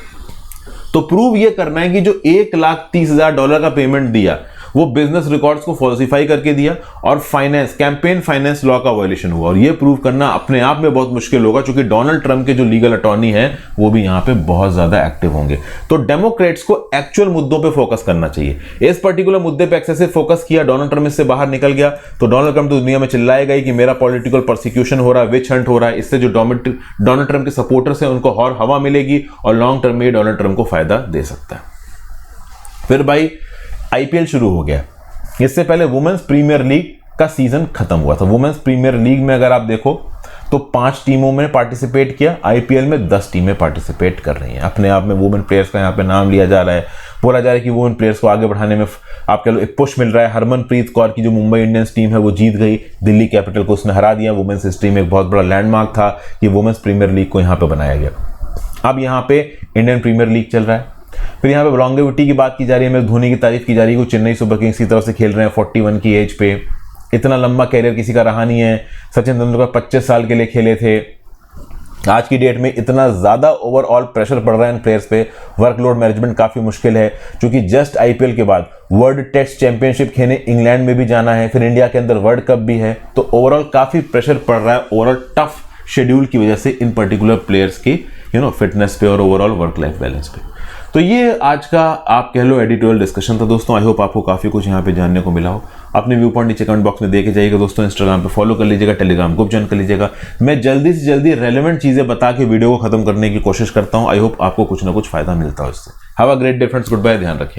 तो प्रूव ये करना है कि जो $1,30,000 का पेमेंट दिया वो बिजनेस रिकॉर्ड्स को फॉल्सिफाई करके दिया और कैंपेन फाइनेंस लॉ का वायलेशन हुआ, और ये प्रूव करना अपने आप में बहुत मुश्किल होगा, क्योंकि डोनाल्ड ट्रंप के जो लीगल अटॉर्नी है वो भी यहां पे बहुत ज्यादा एक्टिव होंगे। तो डेमोक्रेट्स को एक्चुअल मुद्दों पे फोकस करना चाहिए। इस पर्टिकुलर मुद्दे पे एक्सेसिव फोकस किया, डोनाल्ड ट्रंप इससे बाहर निकल गया, तो डोनाल्ड ट्रंप तो दुनिया में चिल्लाएगा ही कि मेरा पॉलिटिकल प्रोसिक्यूशन हो रहा है, विच हंट हो रहा है। इससे जो डोनाल्ड ट्रंप के सपोर्टर्स हैं उनको और हवा मिलेगी और लॉन्ग टर्म में डोनाल्ड ट्रंप को फायदा दे सकता है। फिर भाई आईपीएल शुरू हो गया। इससे पहले वुमेन्स प्रीमियर लीग का सीजन खत्म हुआ था। वुमेन्स प्रीमियर लीग में अगर आप देखो तो 5 टीमों में पार्टिसिपेट किया, आईपीएल में 10 टीमें पार्टिसिपेट कर रही हैं। अपने आप में वुमेन प्लेयर्स का यहाँ पे नाम लिया जा रहा है, बोला जा रहा है कि वुमेन प्लेयर्स को आगे बढ़ाने में आप कह लो एक पुश मिल रहा है। हरमनप्रीत कौर की जो मुंबई इंडियंस टीम है वो जीत गई, दिल्ली कैपिटल को उसने हरा दिया। वुमेन्स हिस्ट्री में एक बहुत बड़ा लैंडमार्क था कि वुमेन्स प्रीमियर लीग को यहाँ पे बनाया गया। अब यहाँ पे इंडियन प्रीमियर लीग चल रहा है। फिर यहाँ पे लॉन्गेविटी की बात की जा रही है, मैं धोनी की तारीफ की जा रही है, वो चेन्नई सुपर किंग्स की तरफ से खेल रहे हैं 41 की एज पे। इतना लंबा कैरियर किसी का रहा नहीं है। सचिन तेंदुलकर 25 साल के लिए खेले थे। आज की डेट में इतना ज़्यादा ओवरऑल प्रेशर पड़ रहा है इन प्लेयर्स पे, वर्कलोड मैनेजमेंट काफ़ी मुश्किल है, क्योंकि जस्ट आईपीएल के बाद वर्ल्ड टेस्ट चैंपियनशिप खेलने इंग्लैंड में भी जाना है, फिर इंडिया के अंदर वर्ल्ड कप भी है। तो ओवरऑल काफ़ी प्रेशर पड़ रहा है ओवरऑल टफ शेड्यूल की वजह से इन पर्टिकुलर प्लेयर्स की फिटनेस पे और ओवरऑल वर्क लाइफ बैलेंस पे। तो ये आज का आप कह लो एडिटोरियल डिस्कशन था दोस्तों। आई होप आपको काफ़ी कुछ यहाँ पे जानने को मिला हो। अपने व्यू पॉइंट नीचे कमेंट बॉक्स में दे के जाइएगा दोस्तों। इंस्टाग्राम पे फॉलो कर लीजिएगा, टेलीग्राम ग्रुप ज्वाइन कर लीजिएगा। मैं जल्दी से जल्दी रेलेवेंट चीज़ें बता के वीडियो को खत्म करने की कोशिश करता हूँ। आई होप आपको कुछ ना कुछ फायदा मिलता हो इससे। Have a great day friends, good bye, ध्यान रखिए।